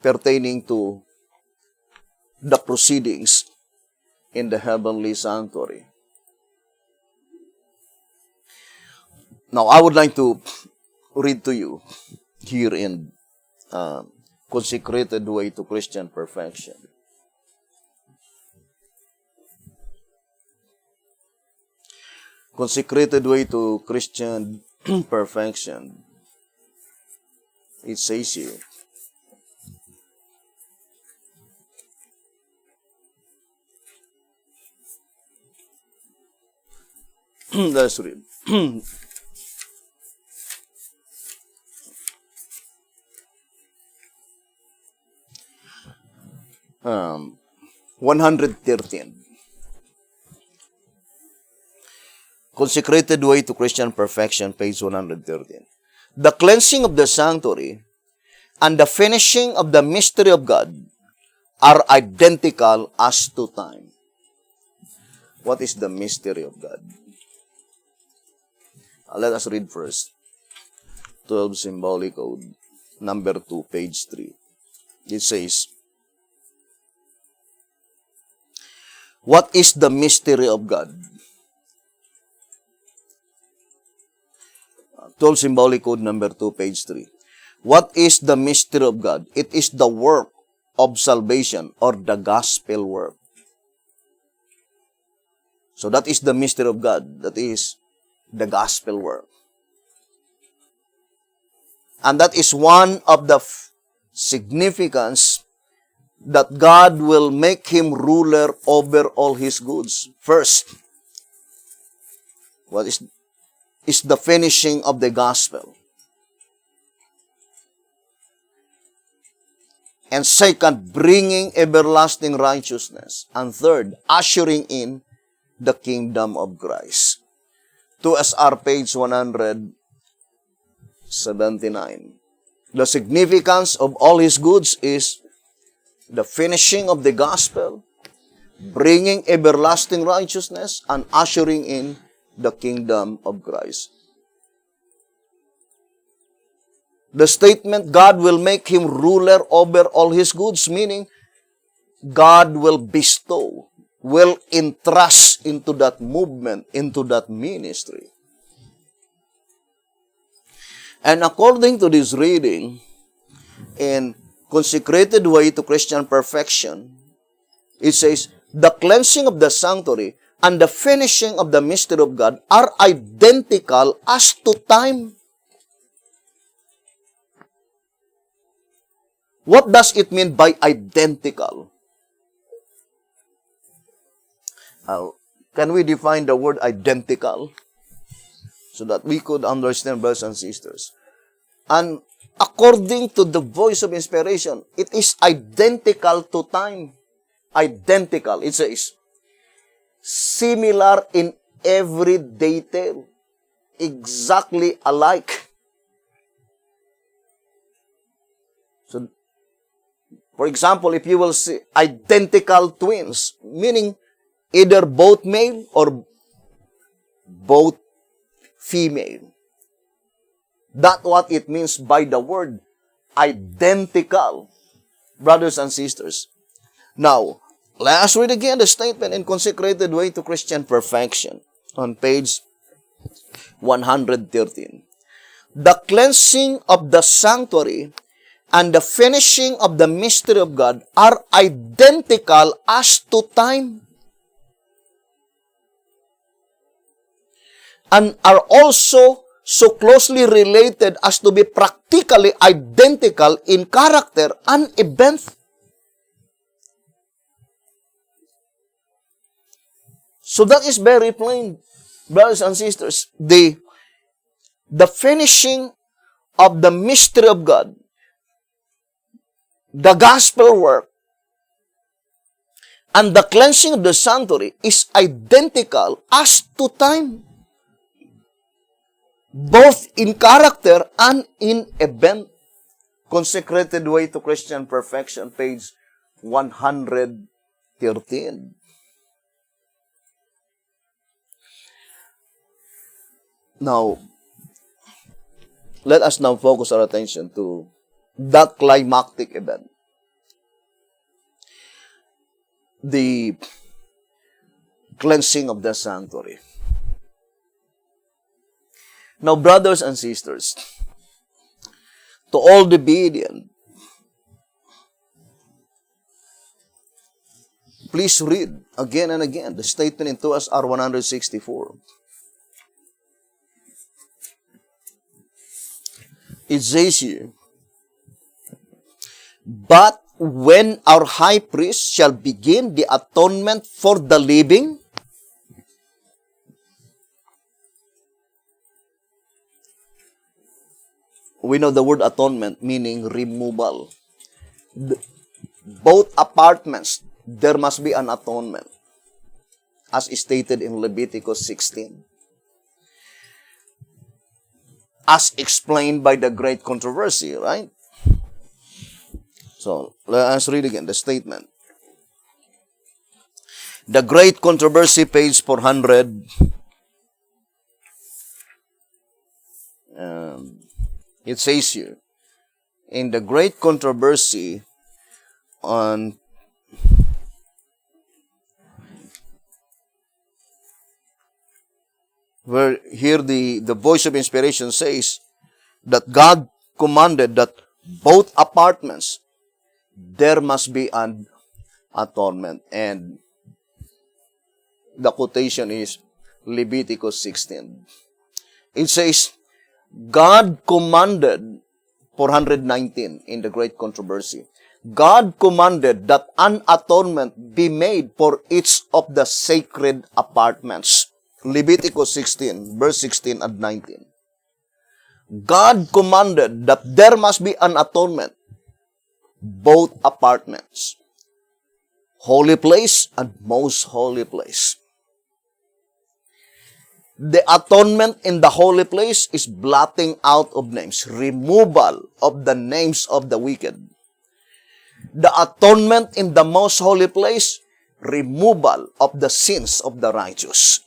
S1: pertaining to the proceedings in the heavenly sanctuary. Now, I would like to read to you here in Consecrated Way to Christian Perfection. Consecrated Way to Christian Perfection. It says here, let's read. 113. Consecrated Way to Christian Perfection, page 113. The cleansing of the sanctuary and the finishing of the mystery of God are identical as to time. What is the mystery of God? Let us read first. 12 Symbolic Code, number 2, page 3. It says, what is the mystery of God? 12 Symbolic Code, number 2, page 3. What is the mystery of God? It is the work of salvation, or the gospel work. So that is the mystery of God. That is the gospel work. And that is one of the significance that God will make him ruler over all his goods. First, what is the finishing of the gospel. And second, bringing everlasting righteousness. And third, ushering in the kingdom of Christ. 2SR page 179. The significance of all his goods is the finishing of the gospel, bringing everlasting righteousness, and ushering in the kingdom of Christ. The statement, God will make him ruler over all his goods, meaning God will bestow, will entrust into that movement, into that ministry. And according to this reading, in Consecrated Way to Christian Perfection, it says, the cleansing of the sanctuary and the finishing of the mystery of God are identical as to time. What does it mean by identical? Can we define the word identical so that we could understand, brothers and sisters? And according to the voice of inspiration, it is identical to time. Identical. It says, similar in every detail, exactly alike. So, for example, if you will see identical twins, meaning either both male or both female. That's what it means by the word identical, brothers and sisters. Now, let us read again the statement in Consecrated Way to Christian Perfection on page 113. The cleansing of the sanctuary and the finishing of the mystery of God are identical as to time, and are also so closely related as to be practically identical in character and event. So that is very plain, brothers and sisters. The finishing of the mystery of God, the gospel work, and the cleansing of the sanctuary is identical as to time, both in character and in event. Consecrated Way to Christian Perfection, page 113. Now, let us now focus our attention to that climactic event. The cleansing of the sanctuary. Now, brothers and sisters, to all the obedient, please read again and again the statement in 2SR 164. It says here, but when our high priest shall begin the atonement for the living, we know the word atonement meaning removal. Both apartments, there must be an atonement, as stated in Leviticus 16. As explained by the Great Controversy, right? So, let us read again the statement. The Great Controversy, page 400. It says here, in the Great Controversy on where here the voice of inspiration says that God commanded that both apartments, there must be an atonement. And the quotation is Leviticus 16. It says, God commanded, 419 in the Great Controversy, God commanded that an atonement be made for each of the sacred apartments. Leviticus 16, verse 16 and 19. God commanded that there must be an atonement, both apartments, holy place and most holy place. The atonement in the holy place is blotting out of names, removal of the names of the wicked. The atonement in the most holy place, removal of the sins of the righteous.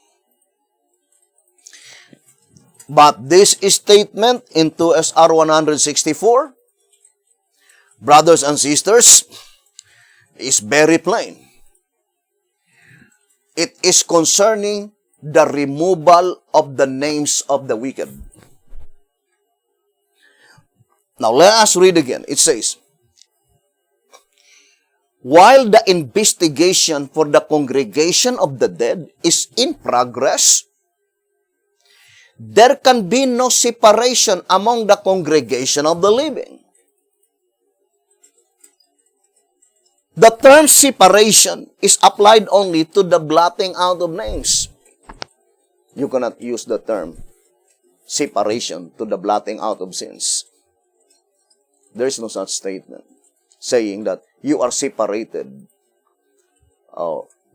S1: But this statement in 2SR 164, brothers and sisters, is very plain. It is concerning the removal of the names of the wicked. Now let us read again. It says, while the investigation for the congregation of the dead is in progress, there can be no separation among the congregation of the living. The term separation is applied only to the blotting out of names. You cannot use the term separation to the blotting out of sins. There is no such statement saying that you are separated.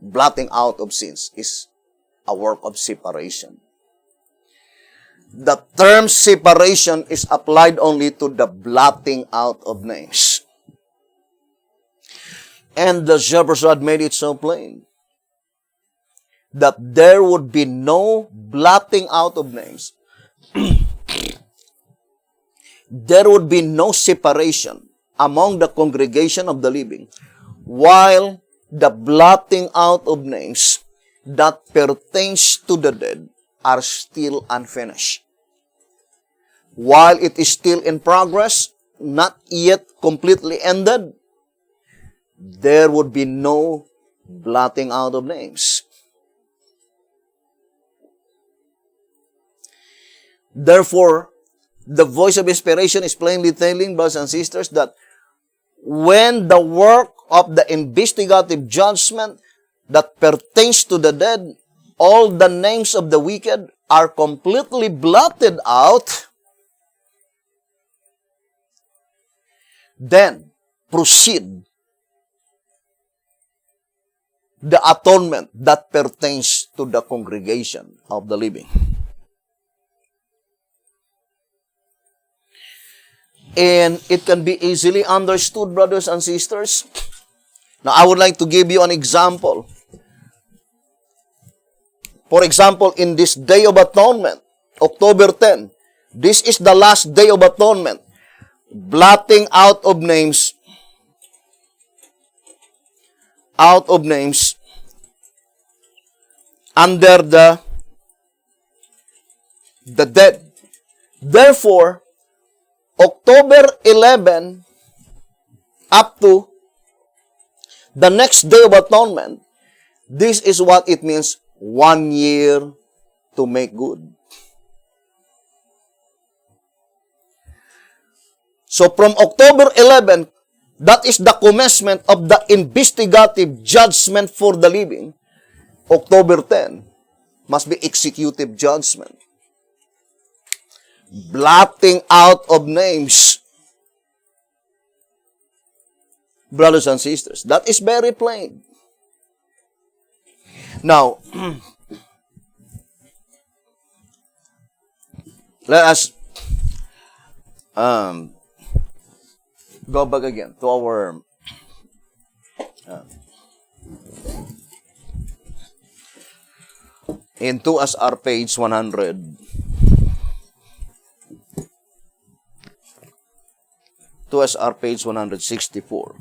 S1: Blotting out of sins is a work of separation. The term separation is applied only to the blotting out of names. And the shepherds had made it so plain that there would be no blotting out of names. There would be no separation among the congregation of the living, while the blotting out of names that pertains to the dead are still unfinished. While it is still in progress, not yet completely ended, there would be no blotting out of names. Therefore, the voice of inspiration is plainly telling, brothers and sisters, that when the work of the investigative judgment that pertains to the dead, all the names of the wicked are completely blotted out, then proceed the atonement that pertains to the congregation of the living. And it can be easily understood, brothers and sisters. Now, I would like to give you an example. For example, in this Day of Atonement, October 10, this is the last Day of Atonement. Blotting out of names under the dead. Therefore, October 11 up to the next Day of Atonement, this is what it means, 1 year to make good. So from October 11, that is the commencement of the investigative judgment for the living. October 10 must be executive judgment. Blotting out of names. Brothers and sisters, that is very plain. Now, let us go back again to our into as our page 100. To as our page 164.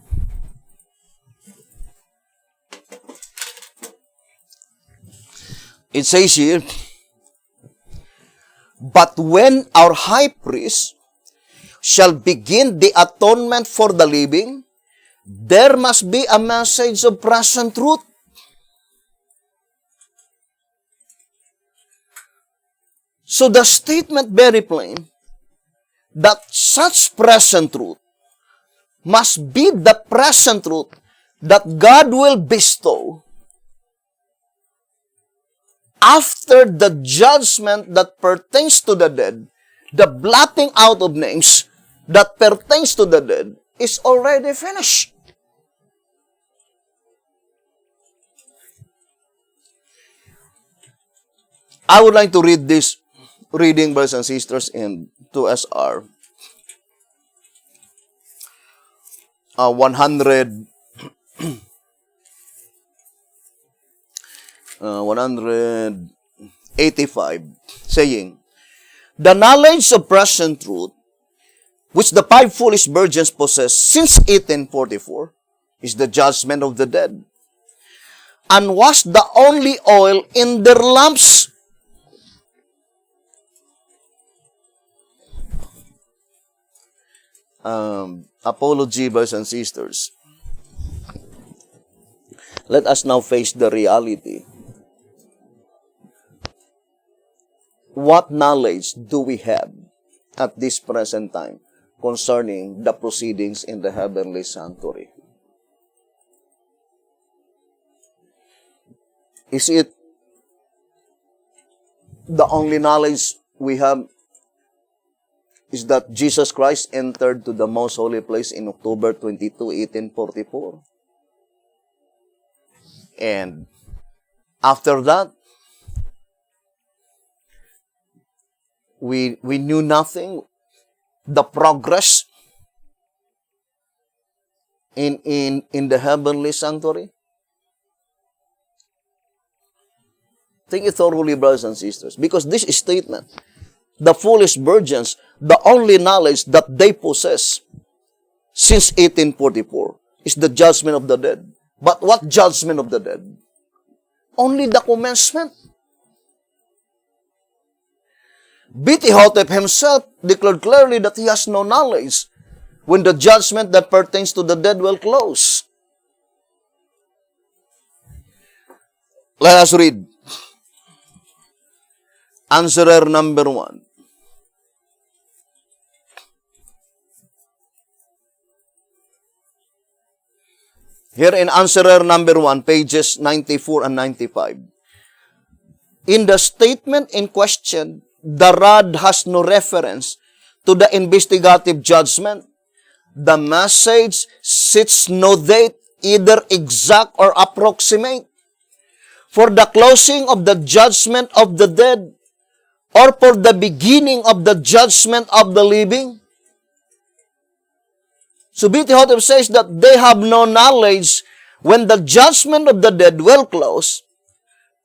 S1: It says here, but when our high priest shall begin the atonement for the living, there must be a message of present truth. So the statement very plain that such present truth must be the present truth that God will bestow after the judgment that pertains to the dead. The blotting out of names that pertains to the dead is already finished. I would like to read this reading, brothers and sisters, in 2SR 185, saying, "The knowledge of present truth, which the five foolish virgins possess since 1844, is the judgment of the dead, and was the only oil in their lamps." Apology, brothers and sisters. Let us now face the reality. What knowledge do we have at this present time concerning the proceedings in the heavenly sanctuary? Is it the only knowledge we have is that Jesus Christ entered to the most holy place in October 22, 1844? And after that, we knew nothing. The progress in the heavenly sanctuary. Think it thoroughly, brothers and sisters, because this statement, the foolish virgins, the only knowledge that they possess since 1844 is the judgment of the dead. But what judgment of the dead? Only the commencement. B.T. Hotep himself declared clearly that he has no knowledge when the judgment that pertains to the dead will close. Let us read. Answerer number 1. Here in Answerer number 1, pages 94 and 95. In the statement in question, the rod has no reference to the investigative judgment. The message sets no date, either exact or approximate, for the closing of the judgment of the dead or for the beginning of the judgment of the living. So B.T. Hotep says that they have no knowledge when the judgment of the dead will close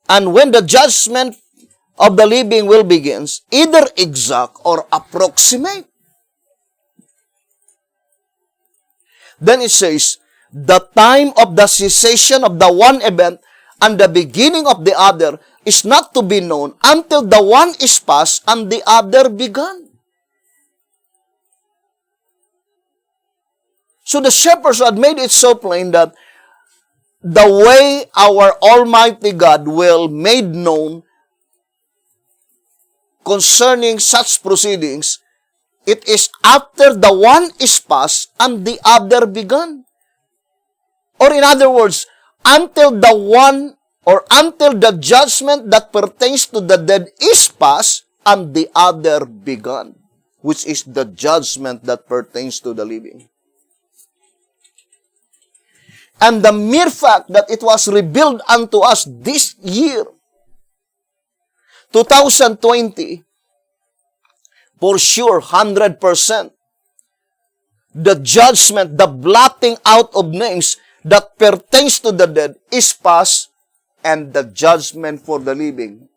S1: and when the judgment of the living will begin, either exact or approximate. Then it says, the time of the cessation of the one event and the beginning of the other is not to be known until the one is past and the other begun. So the shepherds had made it so plain that the way our Almighty God will made known concerning such proceedings, it is after the one is past and the other begun. Or in other words, until the one or until the judgment that pertains to the dead is past and the other begun, which is the judgment that pertains to the living. And the mere fact that it was revealed unto us this year, 2020, for sure, 100%, the judgment, the blotting out of names that pertains to the dead is past, and the judgment for the living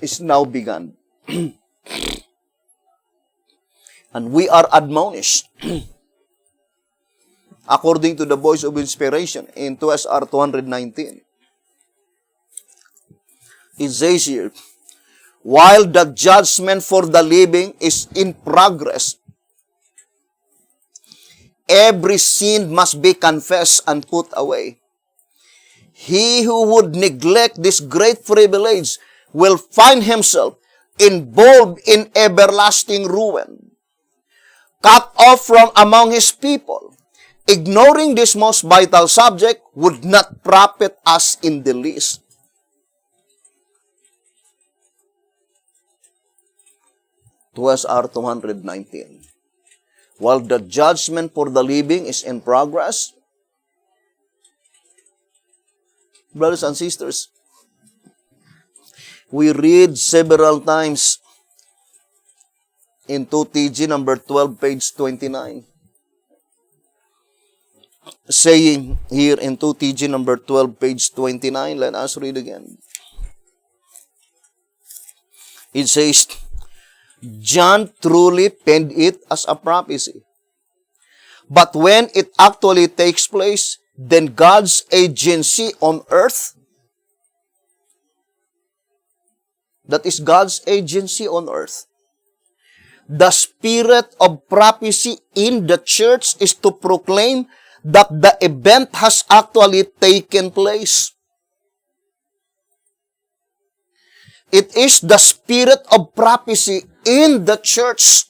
S1: is now begun. And we are admonished, according to the voice of inspiration in 2SR 219. It says here, while the judgment for the living is in progress, every sin must be confessed and put away. He who would neglect this great privilege will find himself involved in everlasting ruin, cut off from among his people. Ignoring this most vital subject would not profit us in the least. SR 219. While the judgment for the living is in progress, brothers and sisters, We read several times in 2TG number 12, page 29. Saying here in 2TG number 12, page 29, let us read again. It says, John truly penned it as a prophecy. But when it actually takes place, then God's agency on earth, that is God's agency on earth, the spirit of prophecy in the church is to proclaim that the event has actually taken place. It is the spirit of prophecy in the church.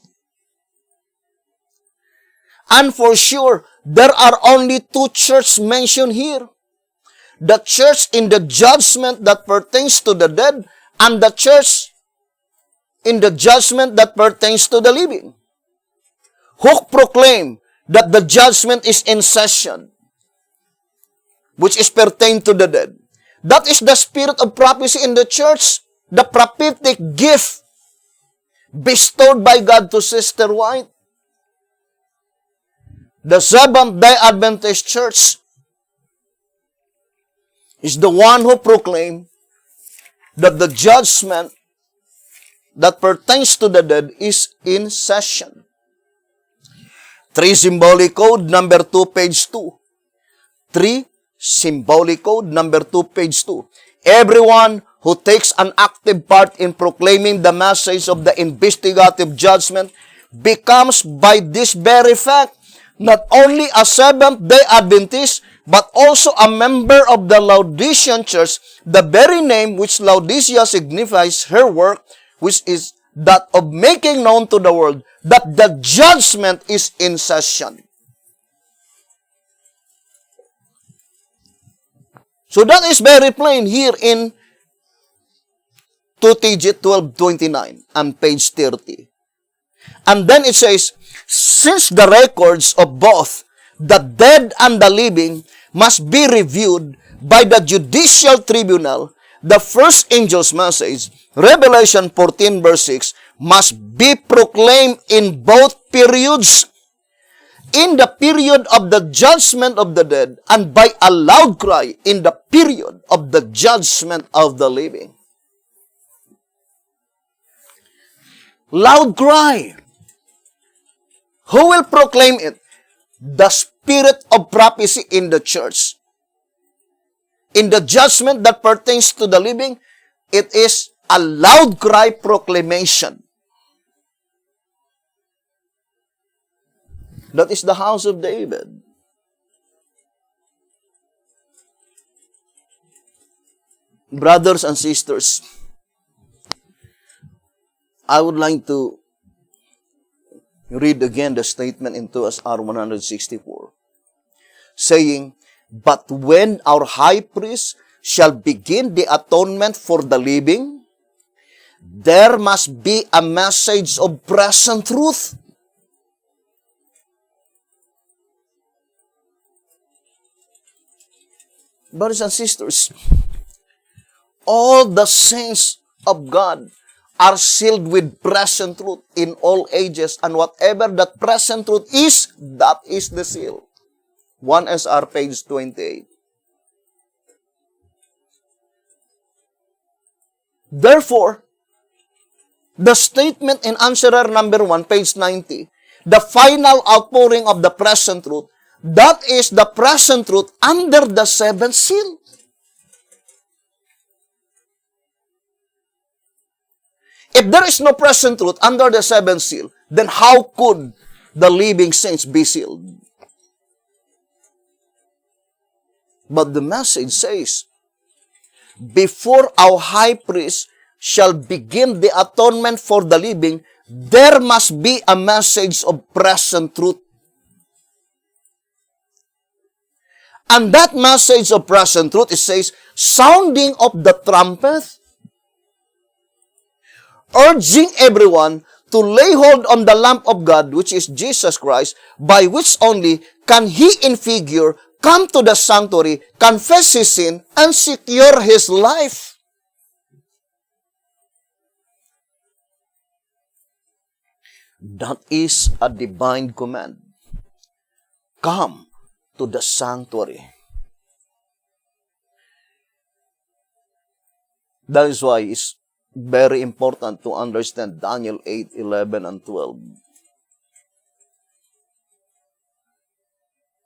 S1: And for sure, there are only two churches mentioned here. The church in the judgment that pertains to the dead, and the church in the judgment that pertains to the living, who proclaim that the judgment is in session, which is pertain to the dead. That is the spirit of prophecy in the church, the prophetic gift bestowed by God to Sister White. The Seventh-day Adventist Church is the one who proclaimed that the judgment that pertains to the dead is in session. 3 Symbolic Code, number 2, page 2. 3 Symbolic Code, number 2, page 2. Everyone who takes an active part in proclaiming the message of the investigative judgment becomes, by this very fact, not only a Seventh-day Adventist, but also a member of the Laodicean Church, the very name which Laodicea signifies her work, which is that of making known to the world that the judgment is in session. So that is very plain here in 2TG 1229 and page 30. And then it says, since the records of both the dead and the living must be reviewed by the judicial tribunal, the first angel's message, Revelation 14 verse 6, must be proclaimed in both periods, in the period of the judgment of the dead, and by a loud cry in the period of the judgment of the living. Loud cry. Who will proclaim it? The spirit of prophecy in the church. In the judgment that pertains to the living, it is a loud cry proclamation. That is the house of David. Brothers and sisters, I would like to read again the statement in 2 SR 164, saying, but when our high priest shall begin the atonement for the living, there must be a message of present truth. Brothers and sisters, all the saints of God are sealed with present truth in all ages, and whatever that present truth is, that is the seal. 1 SR page 28. Therefore, the statement in answerer number 1, page 90, the final outpouring of the present truth, that is the present truth under the seventh seal. If there is no present truth under the seventh seal, then how could the living saints be sealed? But the message says, before our high priest shall begin the atonement for the living, there must be a message of present truth. And that message of present truth, it says, sounding of the trumpet, urging everyone to lay hold on the lamp of God, which is Jesus Christ, by which only can he in figure come to the sanctuary, confess his sin, and secure his life. That is a divine command. Come to the sanctuary. That is why it's very important to understand Daniel 8, 11, and 12.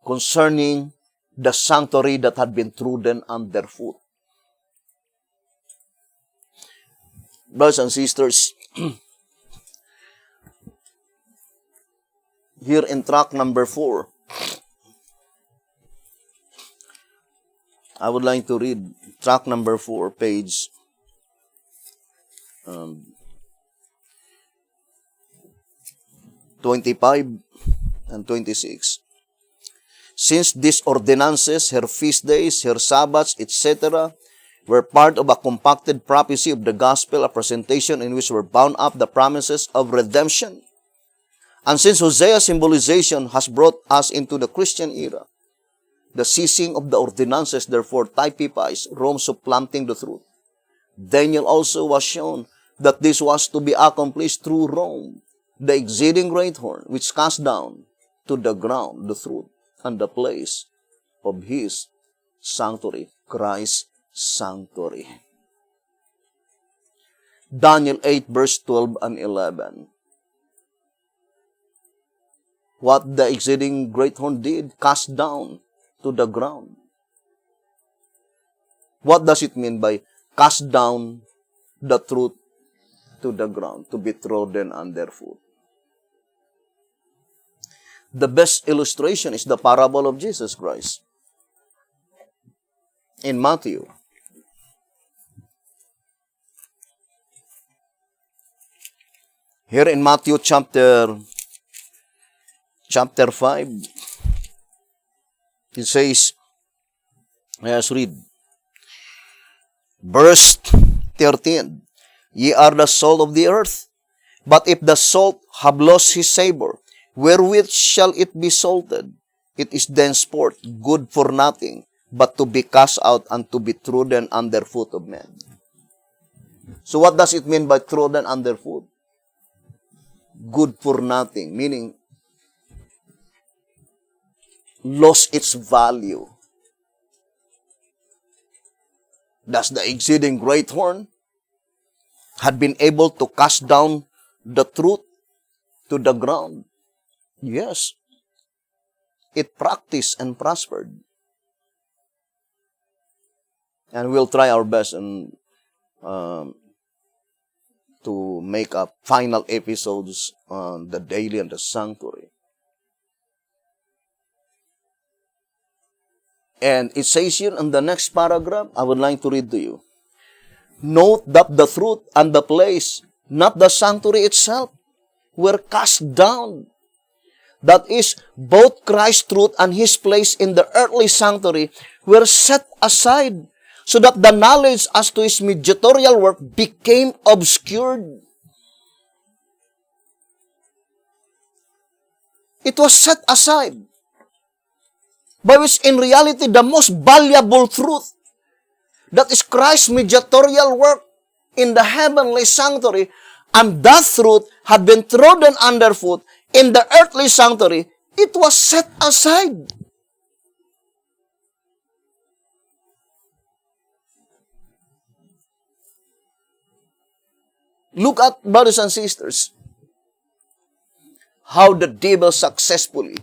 S1: Concerning the sanctuary that had been trodden underfoot. Brothers and sisters, here in track number 4, I would like to read track number 4, page 25 and 26. Since these ordinances, her feast days, her Sabbaths, etc., were part of a compacted prophecy of the gospel, a presentation in which were bound up the promises of redemption. And since Hosea's symbolization has brought us into the Christian era, the ceasing of the ordinances therefore typifies Rome supplanting the truth. Daniel also was shown that this was to be accomplished through Rome, the exceeding great horn, which cast down to the ground the truth and the place of his sanctuary, Christ's sanctuary. Daniel 8, verse 12 and 11. What the exceeding great horn did, cast down to the ground. What does it mean by cast down the truth to the ground, to be trodden underfoot? The best illustration is the parable of Jesus Christ in Matthew. Here in Matthew chapter 5, it says, let's read, verse 13, Ye are the salt of the earth, but if the salt have lost his savor, wherewith shall it be salted? It is thenceforth good for nothing, but to be cast out and to be trodden underfoot of men. So what does it mean by trodden underfoot? Good for nothing, meaning lost its value. Thus the exceeding great horn had been able to cast down the truth to the ground. Yes, it practiced and prospered. And we'll try our best and to make up final episodes on the daily and the sanctuary. And it says here in the next paragraph, I would like to read to you. Note that the truth and the place, not the sanctuary itself, were cast down. That is, both Christ's truth and his place in the earthly sanctuary were set aside, so that the knowledge as to his mediatorial work became obscured. It was set aside, by which in reality the most valuable truth, that is Christ's mediatorial work in the heavenly sanctuary, and that truth had been trodden underfoot in the earthly sanctuary, it was set aside. Look at, brothers and sisters, how the devil successfully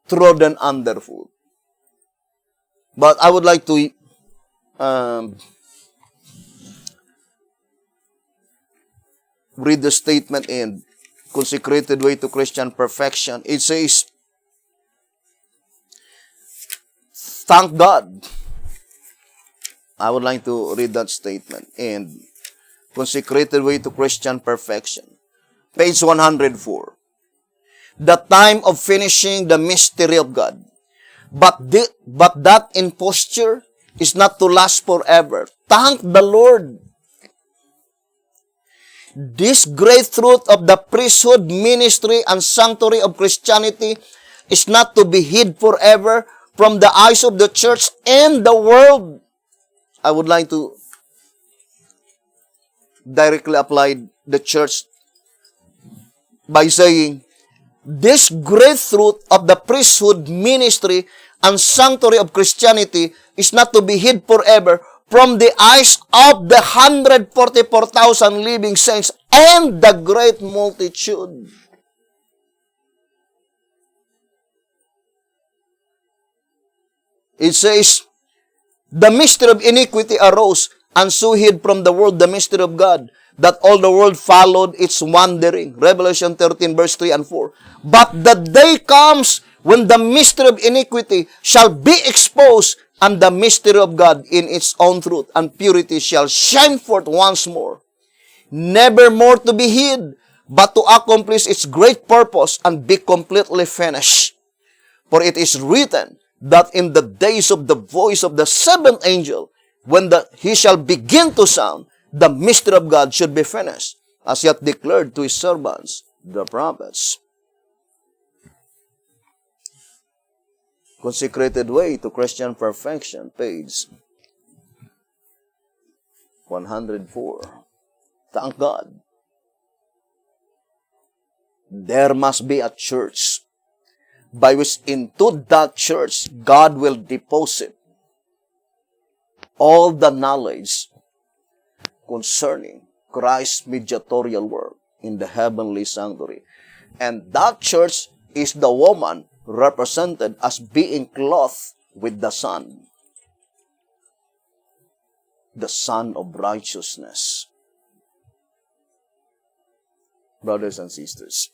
S1: trodden underfoot. But I would like to read the statement in Consecrated Way to Christian Perfection. It says, thank God. I would like to read that statement in Consecrated Way to Christian Perfection. Page 104. The time of finishing the mystery of God. But that imposture is not to last forever. Thank the Lord. This great truth of the priesthood, ministry, and sanctuary of Christianity is not to be hid forever from the eyes of the church and the world. I would like to directly apply the church by saying, this great truth of the priesthood ministry and sanctuary of Christianity is not to be hid forever from the eyes of the 144,000 living saints and the great multitude. It says, the mystery of iniquity arose, and so hid from the world the mystery of God, that all the world followed its wandering. Revelation 13, verse 3 and 4. But the day comes when the mystery of iniquity shall be exposed, and the mystery of God in its own truth and purity shall shine forth once more, never more to be hid, but to accomplish its great purpose and be completely finished. For it is written that in the days of the voice of the seventh angel, when he shall begin to sound, the mystery of God should be finished, as yet declared to his servants, the prophets. Consecrated Way to Christian Perfection, page 104. Thank God. There must be a church by which into that church God will deposit all the knowledge concerning Christ's mediatorial work in the heavenly sanctuary. And that church is the woman represented as being clothed with the Son of righteousness. Brothers and sisters,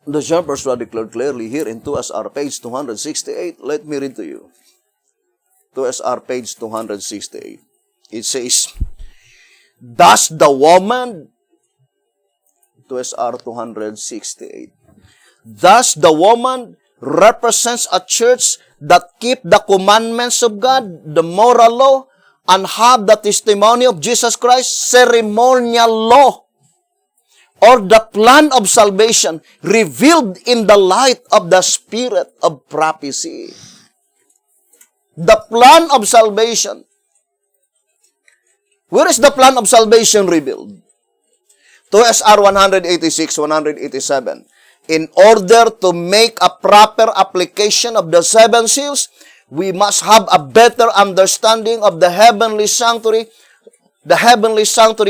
S1: the Shepherds were declared clearly here in 2SR page 268. Let me read to you. 2SR page 268. It says, thus the woman, 2SR 268, thus the woman represents a church that keep the commandments of God, the moral law, and have the testimony of Jesus Christ, ceremonial law, or the plan of salvation revealed in the light of the spirit of prophecy. The plan of salvation. Where is the plan of salvation revealed? 2SR 186, 187. In order to make a proper application of the seven seals, we must have a better understanding of the heavenly sanctuary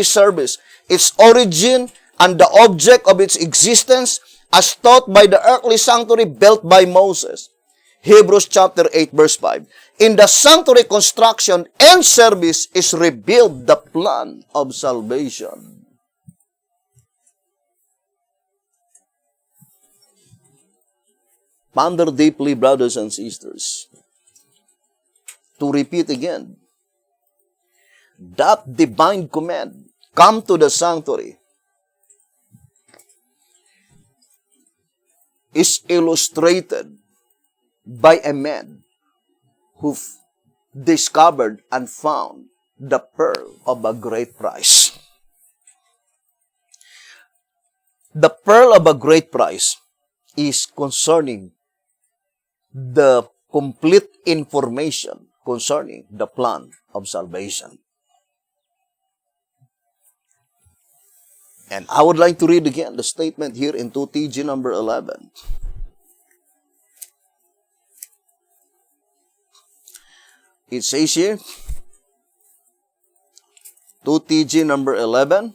S1: service, its origin, and the object of its existence as taught by the earthly sanctuary built by Moses. Hebrews chapter 8, verse 5. In the sanctuary construction and service is revealed the plan of salvation. Ponder deeply, brothers and sisters. To repeat again, that divine command, come to the sanctuary, is illustrated by a man who discovered and found the pearl of a great price. The pearl of a great price is concerning the complete information concerning the plan of salvation. And I would like to read again the statement here in 2TG number 11. It says here, 2TG number 11,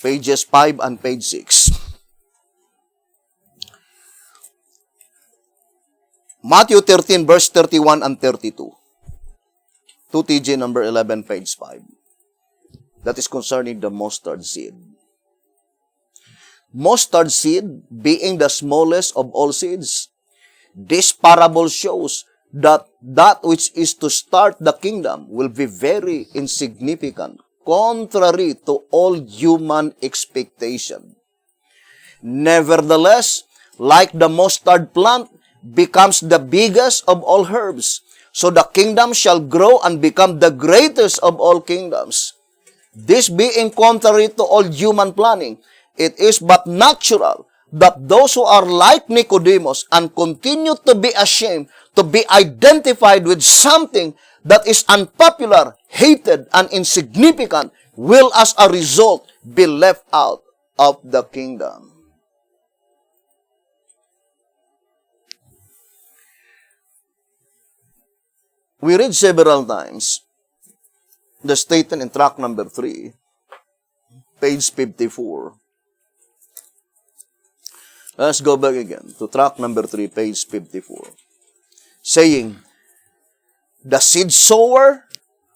S1: pages 5 and page 6. Matthew 13, verse 31 and 32. 2TG number 11, page 5. That is concerning the mustard seed. Mustard seed being the smallest of all seeds, this parable shows that that which is to start the kingdom will be very insignificant, contrary to all human expectation. Nevertheless, like the mustard plant becomes the biggest of all herbs, so the kingdom shall grow and become the greatest of all kingdoms. This being contrary to all human planning, it is but natural that those who are like Nicodemus and continue to be ashamed to be identified with something that is unpopular, hated, and insignificant will as a result be left out of the kingdom. We read several times the statement in tract number 3, page 54. Let's go back again to tract number 3, page 54. Saying, the seed sower,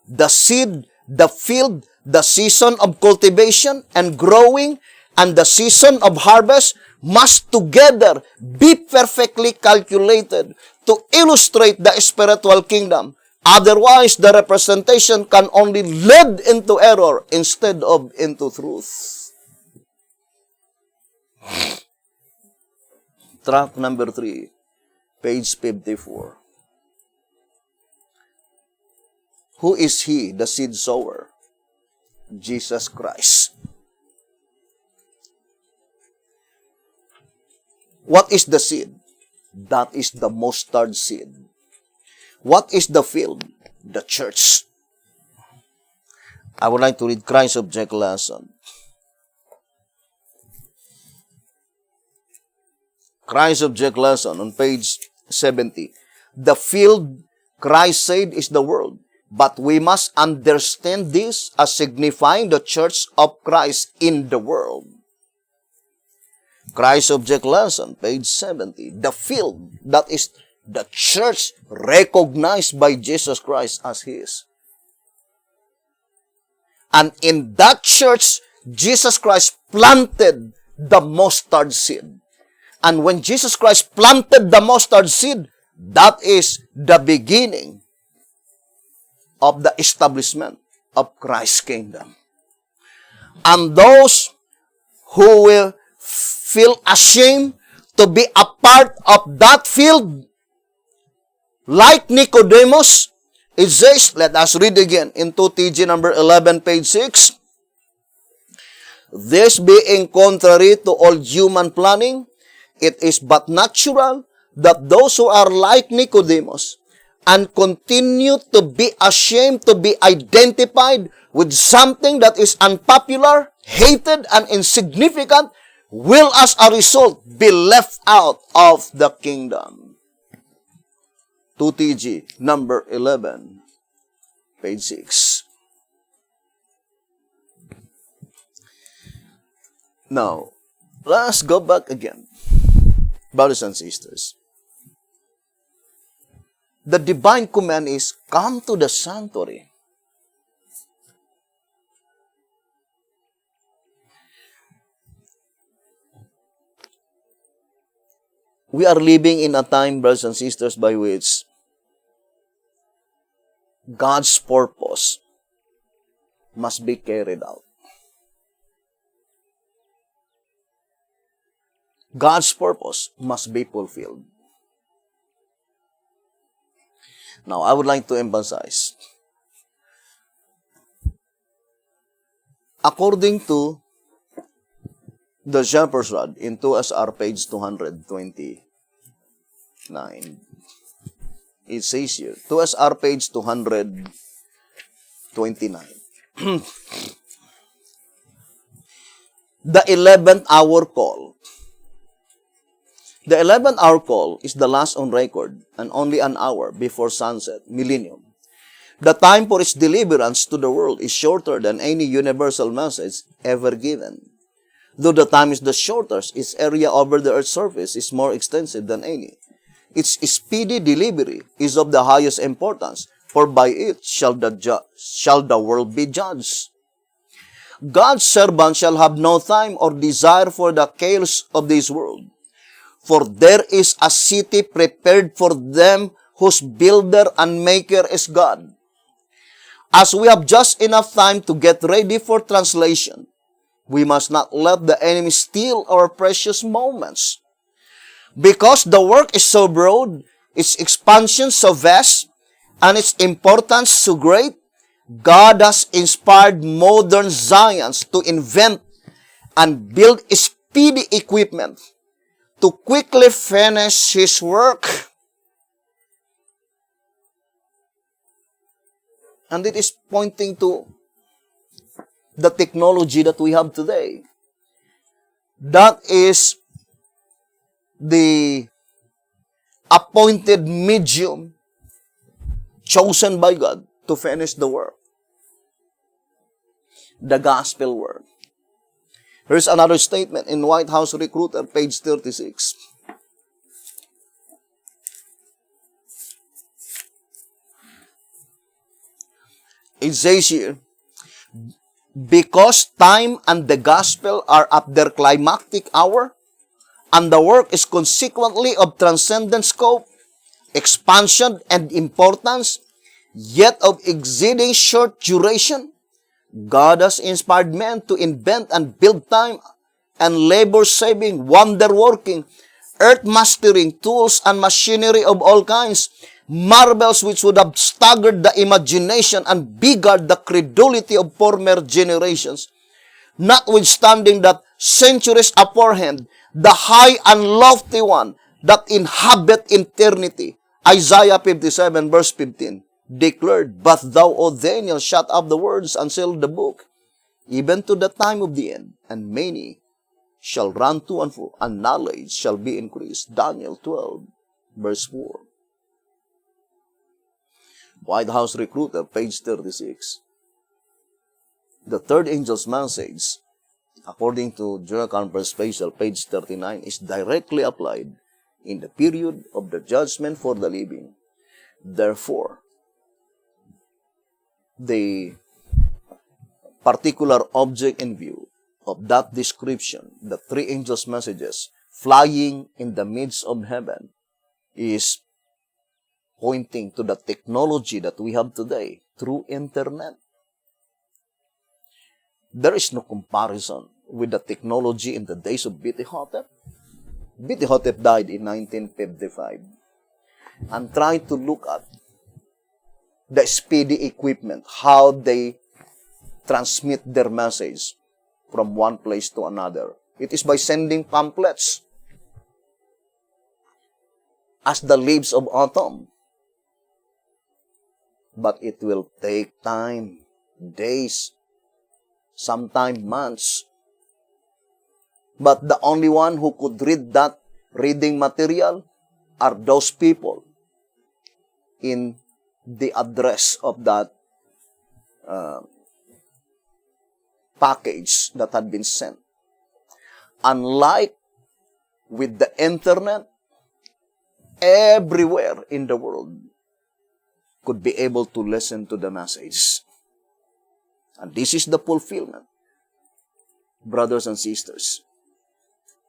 S1: the seed, the field, the season of cultivation and growing, and the season of harvest must together be perfectly calculated to illustrate the spiritual kingdom. Otherwise, the representation can only lead into error instead of into truth. Tract number 3, page 54. Who is he, the seed sower? Jesus Christ. What is the seed? That is the mustard seed. What is the field? The church. I would like to read Christ Object Lesson. Christ Object Lesson on page 70. The field, Christ said, is the world. But we must understand this as signifying the church of Christ in the world. Christ Object Lesson, page 70. The field, that is the church recognized by Jesus Christ as His. And in that church, Jesus Christ planted the mustard seed. And when Jesus Christ planted the mustard seed, that is the beginning of the establishment of Christ's kingdom. And those who will feel ashamed to be a part of that field, like Nicodemus, it says, let us read again in 2TG number 11, page 6. This being contrary to all human planning, it is but natural that those who are like Nicodemus and continue to be ashamed to be identified with something that is unpopular, hated, and insignificant will as a result be left out of the kingdom. 2TG, number 11, page 6. Now, let's go back again, brothers and sisters. The divine command is, come to the sanctuary. We are living in a time, brothers and sisters, by which God's purpose must be carried out. God's purpose must be fulfilled. Now, I would like to emphasize, according to the Shepherd's Rod in 2SR page 229, it says here, 2SR page 229, the 11th hour call. The 11th hour call is the last on record and only an hour before sunset, millennium. The time for its deliverance to the world is shorter than any universal message ever given. Though the time is the shortest, its area over the earth's surface is more extensive than any. Its speedy delivery is of the highest importance, for by it shall the world be judged. God's servant shall have no time or desire for the chaos of this world. For there is a city prepared for them whose builder and maker is God. As we have just enough time to get ready for translation, we must not let the enemy steal our precious moments. Because the work is so broad, its expansion so vast, and its importance so great, God has inspired modern giants to invent and build speedy equipment to quickly finish His work. And it is pointing to the technology that we have today. That is the appointed medium chosen by God to finish the work. The gospel work. Here's another statement in White House Recruiter, page 36. It says here, because time and the gospel are at their climactic hour, and the work is consequently of transcendent scope, expansion, and importance, yet of exceeding short duration, God has inspired men to invent and build time and labor-saving, wonder-working, earth-mastering tools and machinery of all kinds, marvels which would have staggered the imagination and beggared the credulity of former generations. Notwithstanding that centuries aforehand, the high and lofty one that inhabit eternity, Isaiah 57 verse 15, declared, But thou, O Daniel, shut up the words and seal the book, even to the time of the end, and many shall run to and fro, and knowledge shall be increased. Daniel 12 verse 4. White House Recruiter, page 36. The third angel's message, according to Journal Conference Special, page 39, is directly applied in the period of the judgment for the living. Therefore, the particular object in view of that description, the three angels' messages flying in the midst of heaven, is pointing to the technology that we have today through internet. There is no comparison with the technology in the days of B.T. Hotep. B.T. Hotep died in 1955. And try to look at the speedy equipment, how they transmit their message from one place to another. It is by sending pamphlets as the leaves of autumn. But it will take time, days, sometimes months. But the only one who could read that reading material are those people in the address of that package that had been sent. Unlike with the internet, everywhere in the world could be able to listen to the message. And this is the fulfillment, brothers and sisters.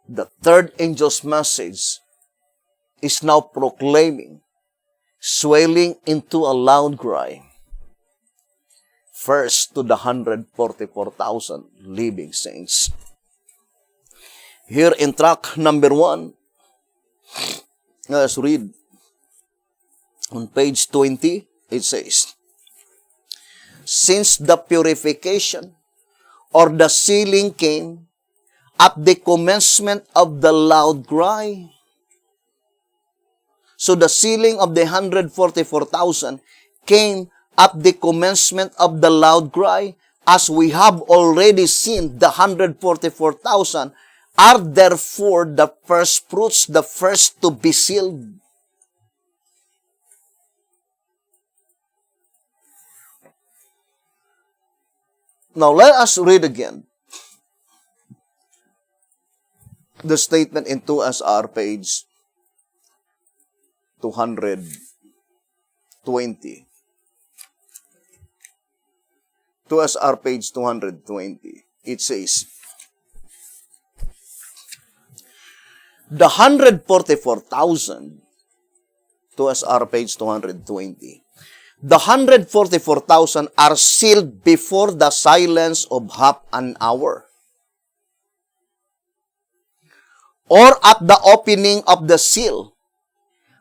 S1: The third angel's message is now proclaiming, swelling into a loud cry, first to the 144,000 living saints. Here in track number 1, let's read on page 20, it says, Since the purification or the sealing came at the commencement of the loud cry. So the sealing of the 144,000 came at the commencement of the loud cry. As we have already seen, the 144,000 are therefore the first fruits, the first to be sealed. Now let us read again the statement in 2SR page 220. 2SR page 220. It says, the 144,000, 2SR page 220, the 144,000 are sealed before the silence of half an hour, or at the opening of the seal,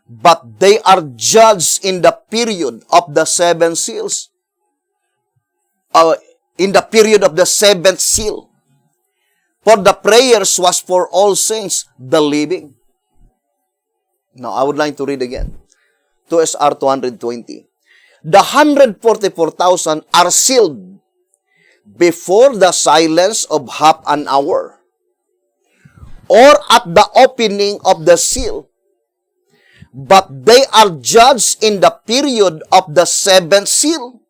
S1: but they are judged in the period of the 7 seals, in the period of the 7th seal. For the prayers was for all saints, the living. Now, I would like to read again. 2SR 220. The 144,000 are sealed before the silence of half an hour, or at the opening of the seal, but they are judged in the period of the seventh seal.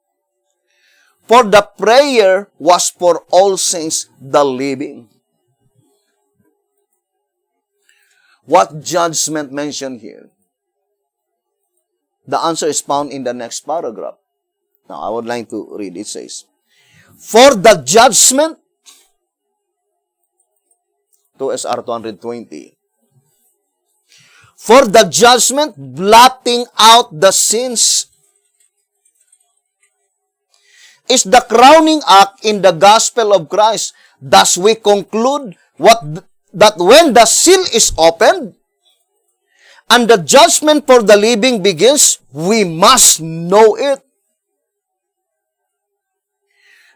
S1: For the prayer was for all saints, the living. What judgment mentioned here? The answer is found in the next paragraph. Now, I would like to read. It says, for the judgment, 2SR 220, for the judgment blotting out the sins is the crowning act in the gospel of Christ. Thus we conclude that when the seal is opened and the judgment for the living begins, we must know it.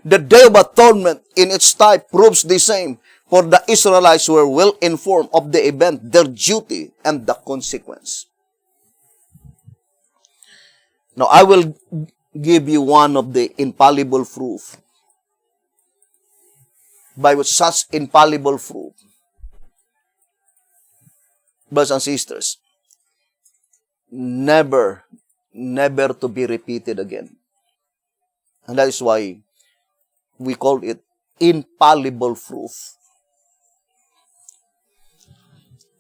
S1: The Day of Atonement in its type proves the same, for the Israelites were well informed of the event, their duty, and the consequence. Now, I will give you one of the infallible proof. By such infallible proof, brothers and sisters, never to be repeated again. And that is why we call it infallible proof.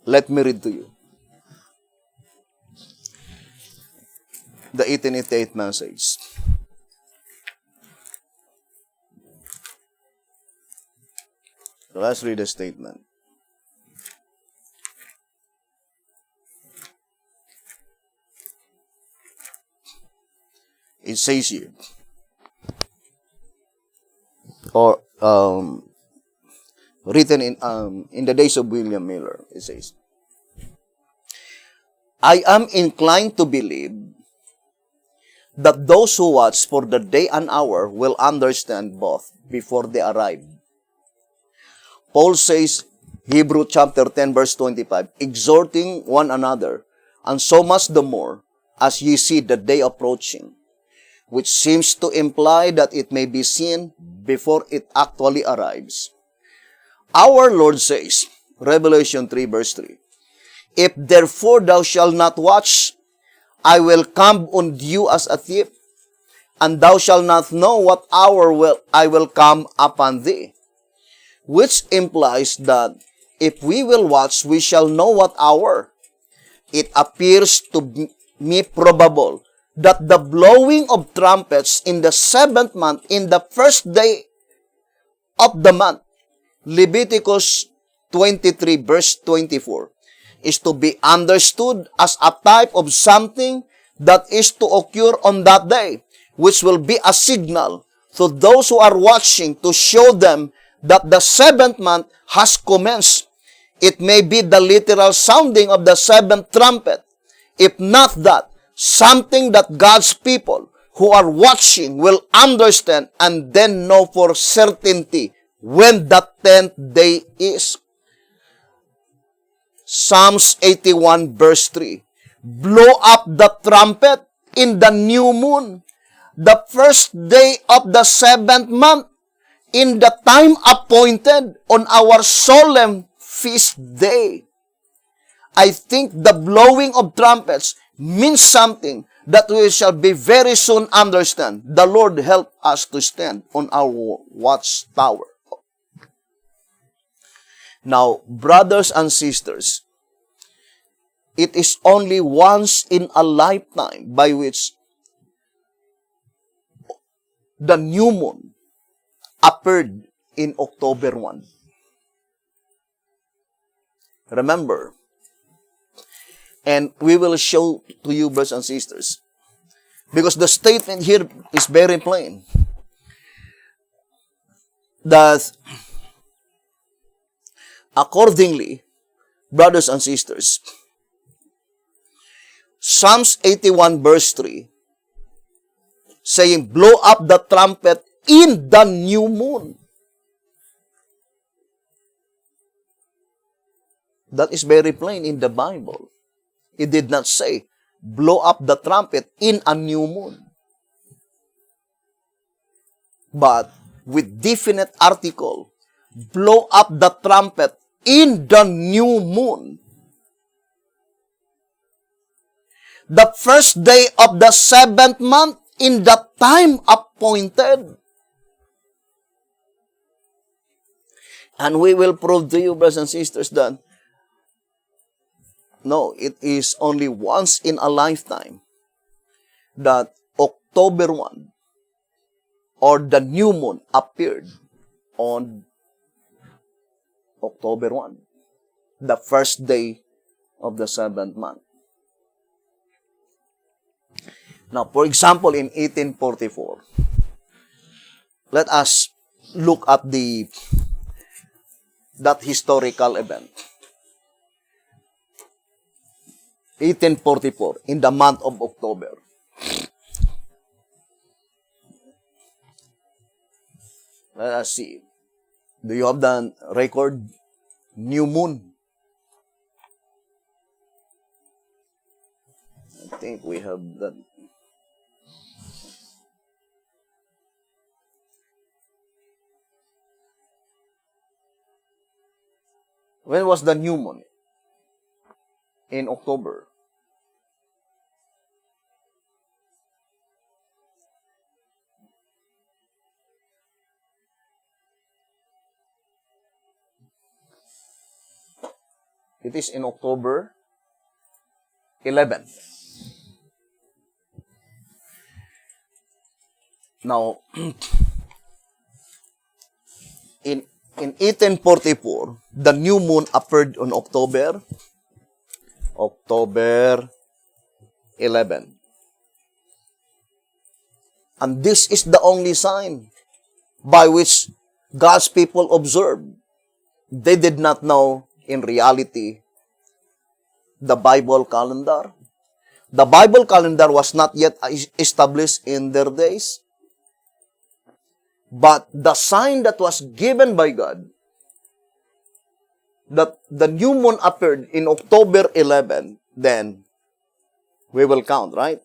S1: Let me read to you the 1888 message. So let's read the statement. It says here, or written in the days of William Miller, it says, I am inclined to believe that those who watch for the day and hour will understand both before they arrive. Paul says, Hebrew chapter 10 verse 25, exhorting one another, and so much the more as ye see the day approaching, which seems to imply that it may be seen before it actually arrives. Our Lord says, Revelation 3 verse 3, if therefore thou shalt not watch, I will come on you as a thief, and thou shalt not know what hour I will come upon thee. Which implies that if we will watch, we shall know what hour. It appears to me probable that the blowing of trumpets in the seventh month, in the first day of the month, Leviticus 23 verse 24, is to be understood as a type of something that is to occur on that day, which will be a signal to those who are watching to show them that the seventh month has commenced. It may be the literal sounding of the seventh trumpet. If not that, something that God's people who are watching will understand and then know for certainty when the 10th day is. Psalms 81 verse 3. Blow up the trumpet in the new moon, the first day of the seventh month, in the time appointed on our solemn feast day. I think the blowing of trumpets means something that we shall be very soon understand. The Lord help us to stand on our watchtower. Now, brothers and sisters, it is only once in a lifetime by which the new moon appeared in October 1. Remember, and we will show to you, brothers and sisters, because the statement here is very plain, that accordingly, brothers and sisters, Psalms 81 verse 3, saying, blow up the trumpet in the new moon. That is very plain in the Bible. It did not say, blow up the trumpet in a new moon. But with definite article, blow up the trumpet in the new moon, the first day of the 7th month, in the time appointed. And we will prove to you, brothers and sisters, that no, it is only once in a lifetime that October 1 or the new moon appeared on October 1, the first day of the 7th month. Now, for example, in 1844, let us look at that historical event. 1844, in the month of October. Let us see. Do you have the record? New moon. I think we have that. When was the new moon? In October. It is in October 11. Now, in 1844, the new moon appeared on October 11. And this is the only sign by which God's people observed. They did not know, in reality, the Bible calendar. The Bible calendar was not yet established in their days. But the sign that was given by God, that the new moon appeared in October 11, then we will count, right?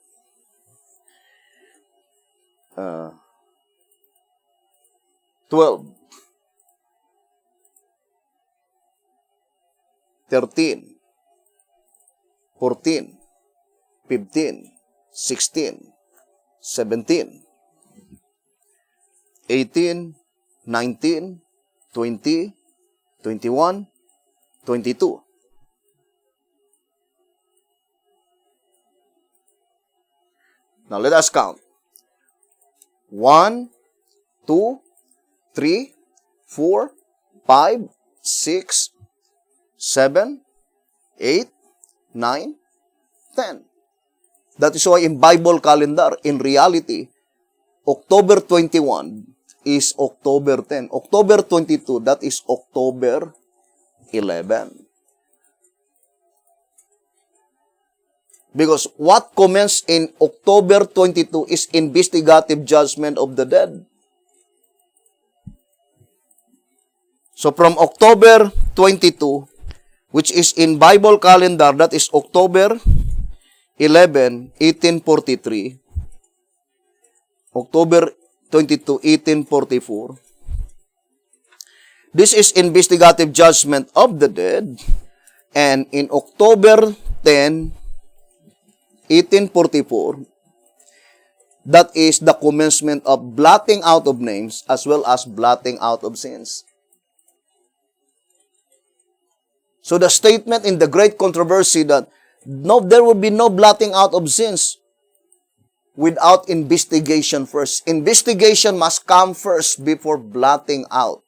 S1: 12, 13, 14, 15, 16, 17, 18, 19, 20, 21, 22. Now let us count. 1, 2, 3, 4, 5, 6, 7, 8, 9, 10. That is why in Bible calendar, in reality, October 21 is October 10. October 22, that is October 11. Because what commenced in October 22 is investigative judgment of the dead. So from October 22, which is in Bible calendar, that is October 11, 1843, October 22, 1844. This is investigative judgment of the dead. And in October 10, 1844, that is the commencement of blotting out of names as well as blotting out of sins. So the statement in the great controversy that no, there will be no blotting out of sins without investigation first. Investigation must come first before blotting out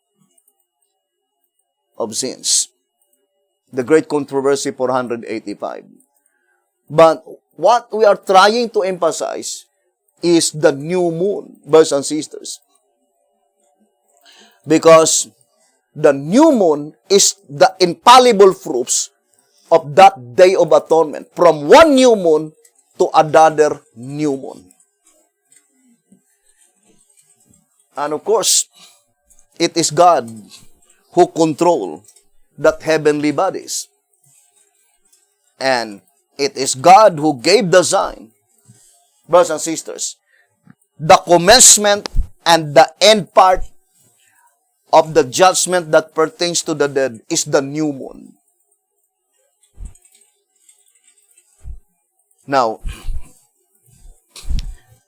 S1: of sins. The great controversy 485. But what we are trying to emphasize is the new moon, brothers and sisters. Because the new moon is the infallible proofs of that day of atonement. From one new moon to another new moon. And of course, it is God who controls that heavenly bodies. And it is God who gave the sign. Brothers and sisters, the commencement and the end part of the judgment that pertains to the dead is the new moon. Now,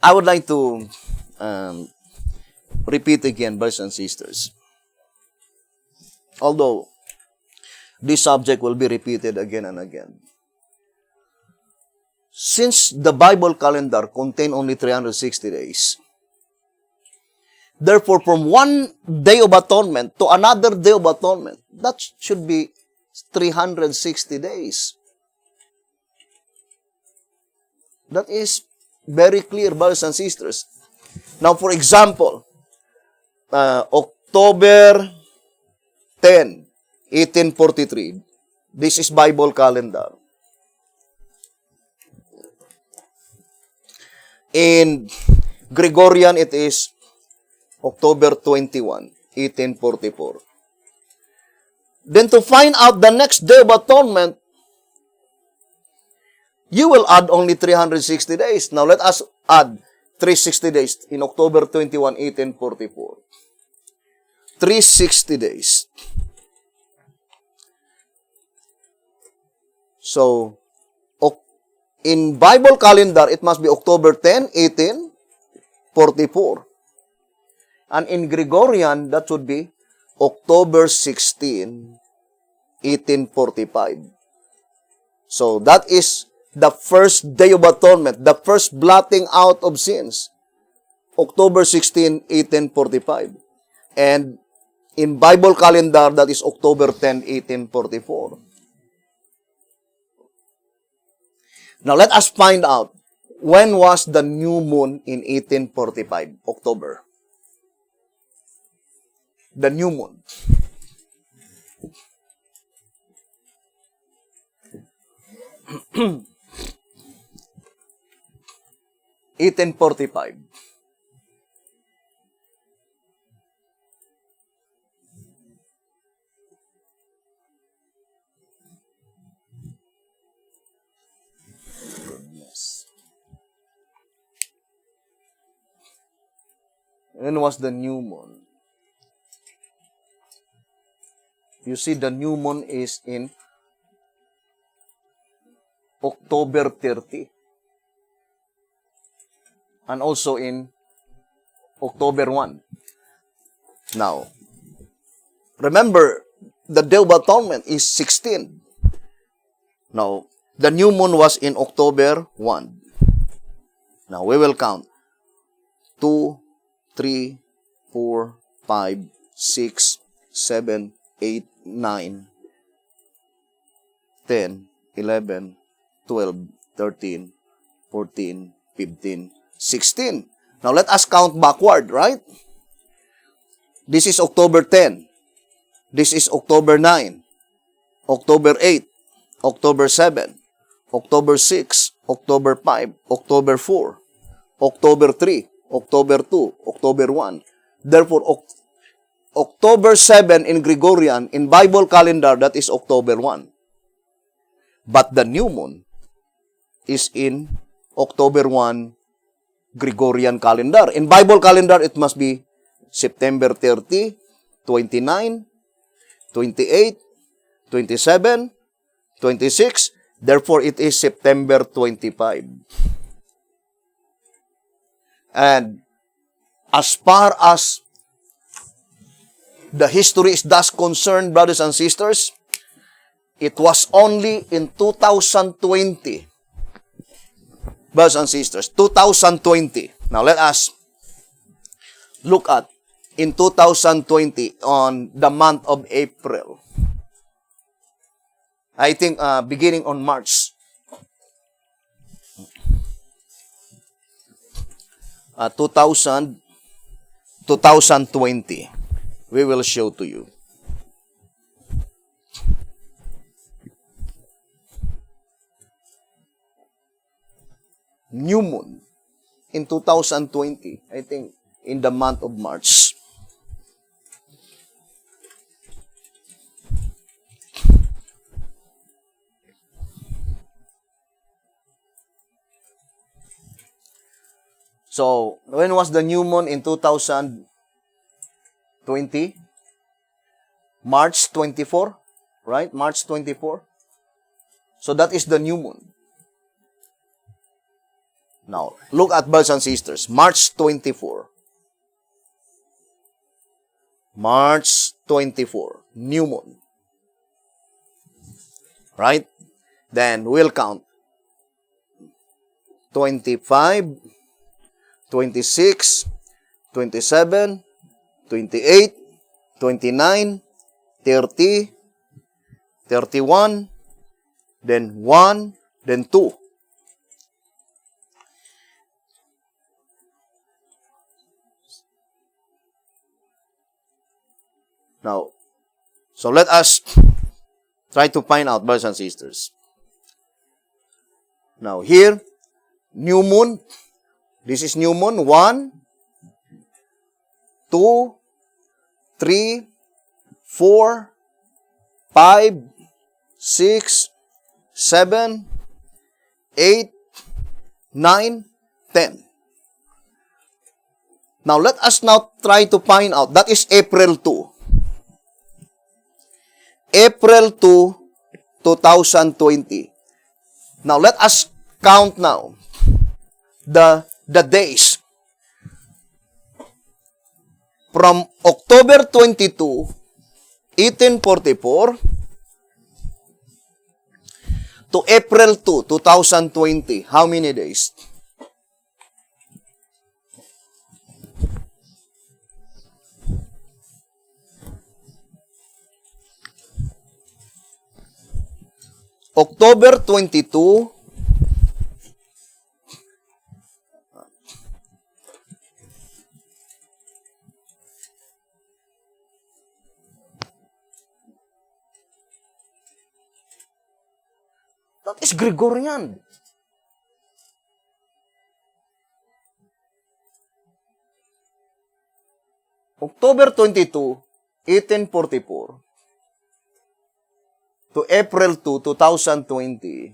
S1: I would like to repeat again, brothers and sisters. Although this subject will be repeated again and again. Since the Bible calendar contains only 360 days, therefore from one day of atonement to another day of atonement, that should be 360 days. That is very clear, brothers and sisters. Now, for example, October 10, 1843. This is Bible calendar. In Gregorian, it is October 21, 1844. Then to find out the next day of atonement, you will add only 360 days. Now let us add 360 days in October 21, 1844. 360 days. So, in Bible calendar, it must be October 10, 1844. And in Gregorian, that would be October 16, 1845. So, that is the first day of atonement, the first blotting out of sins. October 16, 1845. And in Bible calendar, that is October 10, 1844. Now, let us find out, when was the new moon in 1845, October? The new moon. (1845). When was the new moon? You see, the new moon is in October 30. And also in October 1. Now, remember, the Day of Atonement is 16. Now, the new moon was in October 1. Now, we will count. 2, 3, 4, 5, 6, 7, 8, 9, 10, 11, 12, 13, 14, 15, 16. Now, let us count backward, right? This is October 10. This is October 9. October 8. October 7. October 6. October 5. October 4. October 3. October 2. October 1. Therefore, October 7 in Gregorian, in Bible calendar, that is October 1. But the new moon is in October 1 Gregorian calendar. In Bible calendar, it must be September 30, 29, 28, 27, 26. Therefore, it is September 25. And as far as the history is thus concerned, brothers and sisters, it was only in 2020. Brothers and sisters, 2020. Now let us look at in 2020 on the month of April. I think beginning on March. 2020. We will show to you. New moon in 2020, I think in the month of March. So, when was the new moon in 2020? March 24, right? March 24. So that is the new moon. Now, look at brothers and sisters. March 24. March 24. New moon. Right? Then, we'll count. 25, 26, 27, 28, 29, 30, 31, then 1, then 2. Now, so let us try to find out, brothers and sisters. Now, here, new moon. This is new moon. 1, 2, 3, 4, 5, 6, 7, 8, 9, 10. Now, let us now try to find out. That is April 2. April 2, 2020. Now, let us count now the days. From October 22, 1844, to April 2, 2020. How many days? October 22, that is Gregorian. October 22, 1844 to April 2, 2020.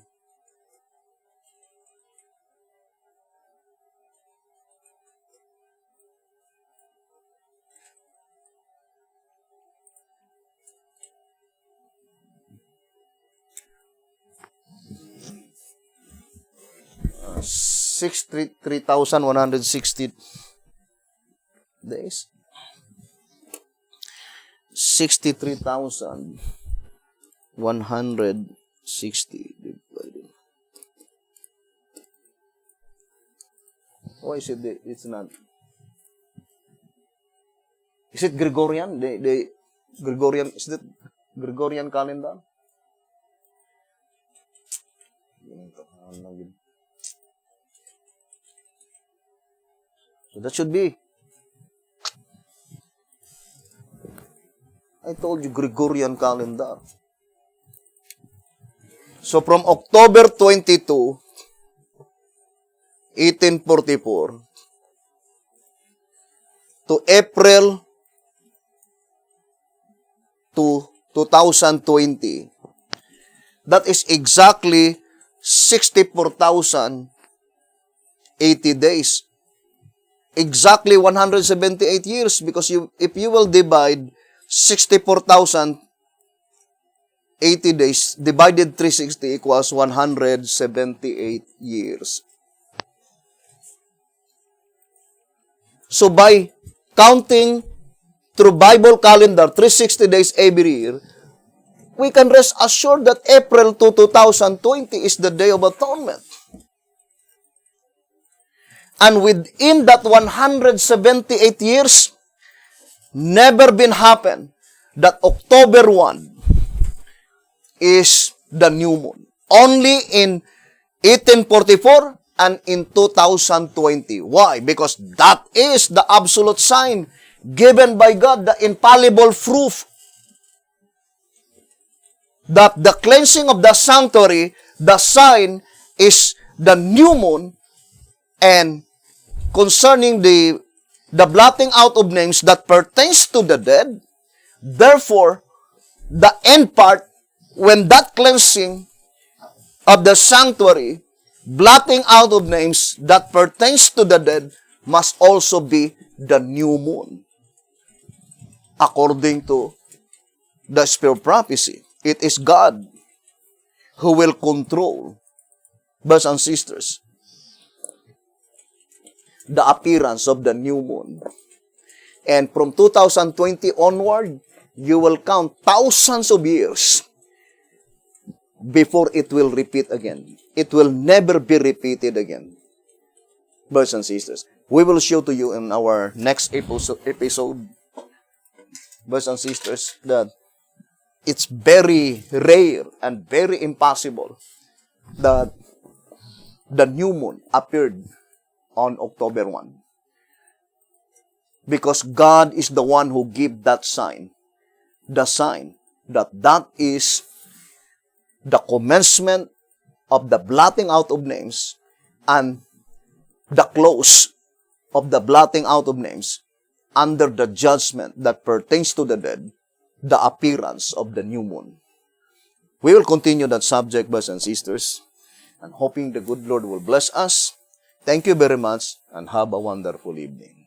S1: Uh, 3,160 days. 63,160 divided. Why is it? It's not. Is it Gregorian? The Gregorian, is it Gregorian calendar? So that should be. I told you, Gregorian calendar. So from October 22, 1844, to April 2, 2020, that is exactly 64,080 days. Exactly 178 years, because if you will divide 64,080 days divided 360 equals 178 years. So by counting through Bible calendar 360 days every year, we can rest assured that April 2, 2020 is the Day of Atonement. And within that 178 years, never been happen that October 1 is the new moon. Only in 1844 and in 2020. Why? Because that is the absolute sign given by God, the infallible proof that the cleansing of the sanctuary, the sign is the new moon, and concerning the blotting out of names that pertains to the dead. Therefore, the end part, when that cleansing of the sanctuary, blotting out of names that pertains to the dead, must also be the new moon. According to the spirit of prophecy. It is God who will control, brothers and sisters, the appearance of the new moon. And from 2020 onward, you will count thousands of years before it will repeat again. It will never be repeated again. Brothers and sisters, we will show to you in our next episode, brothers and sisters, that it's very rare and very impossible that the new moon appeared on October 1. Because God is the one who gave that sign. The sign that is the commencement of the blotting out of names and the close of the blotting out of names under the judgment that pertains to the dead, the appearance of the new moon. We will continue that subject, brothers and sisters, and hoping the good Lord will bless us. Thank you very much, and have a wonderful evening.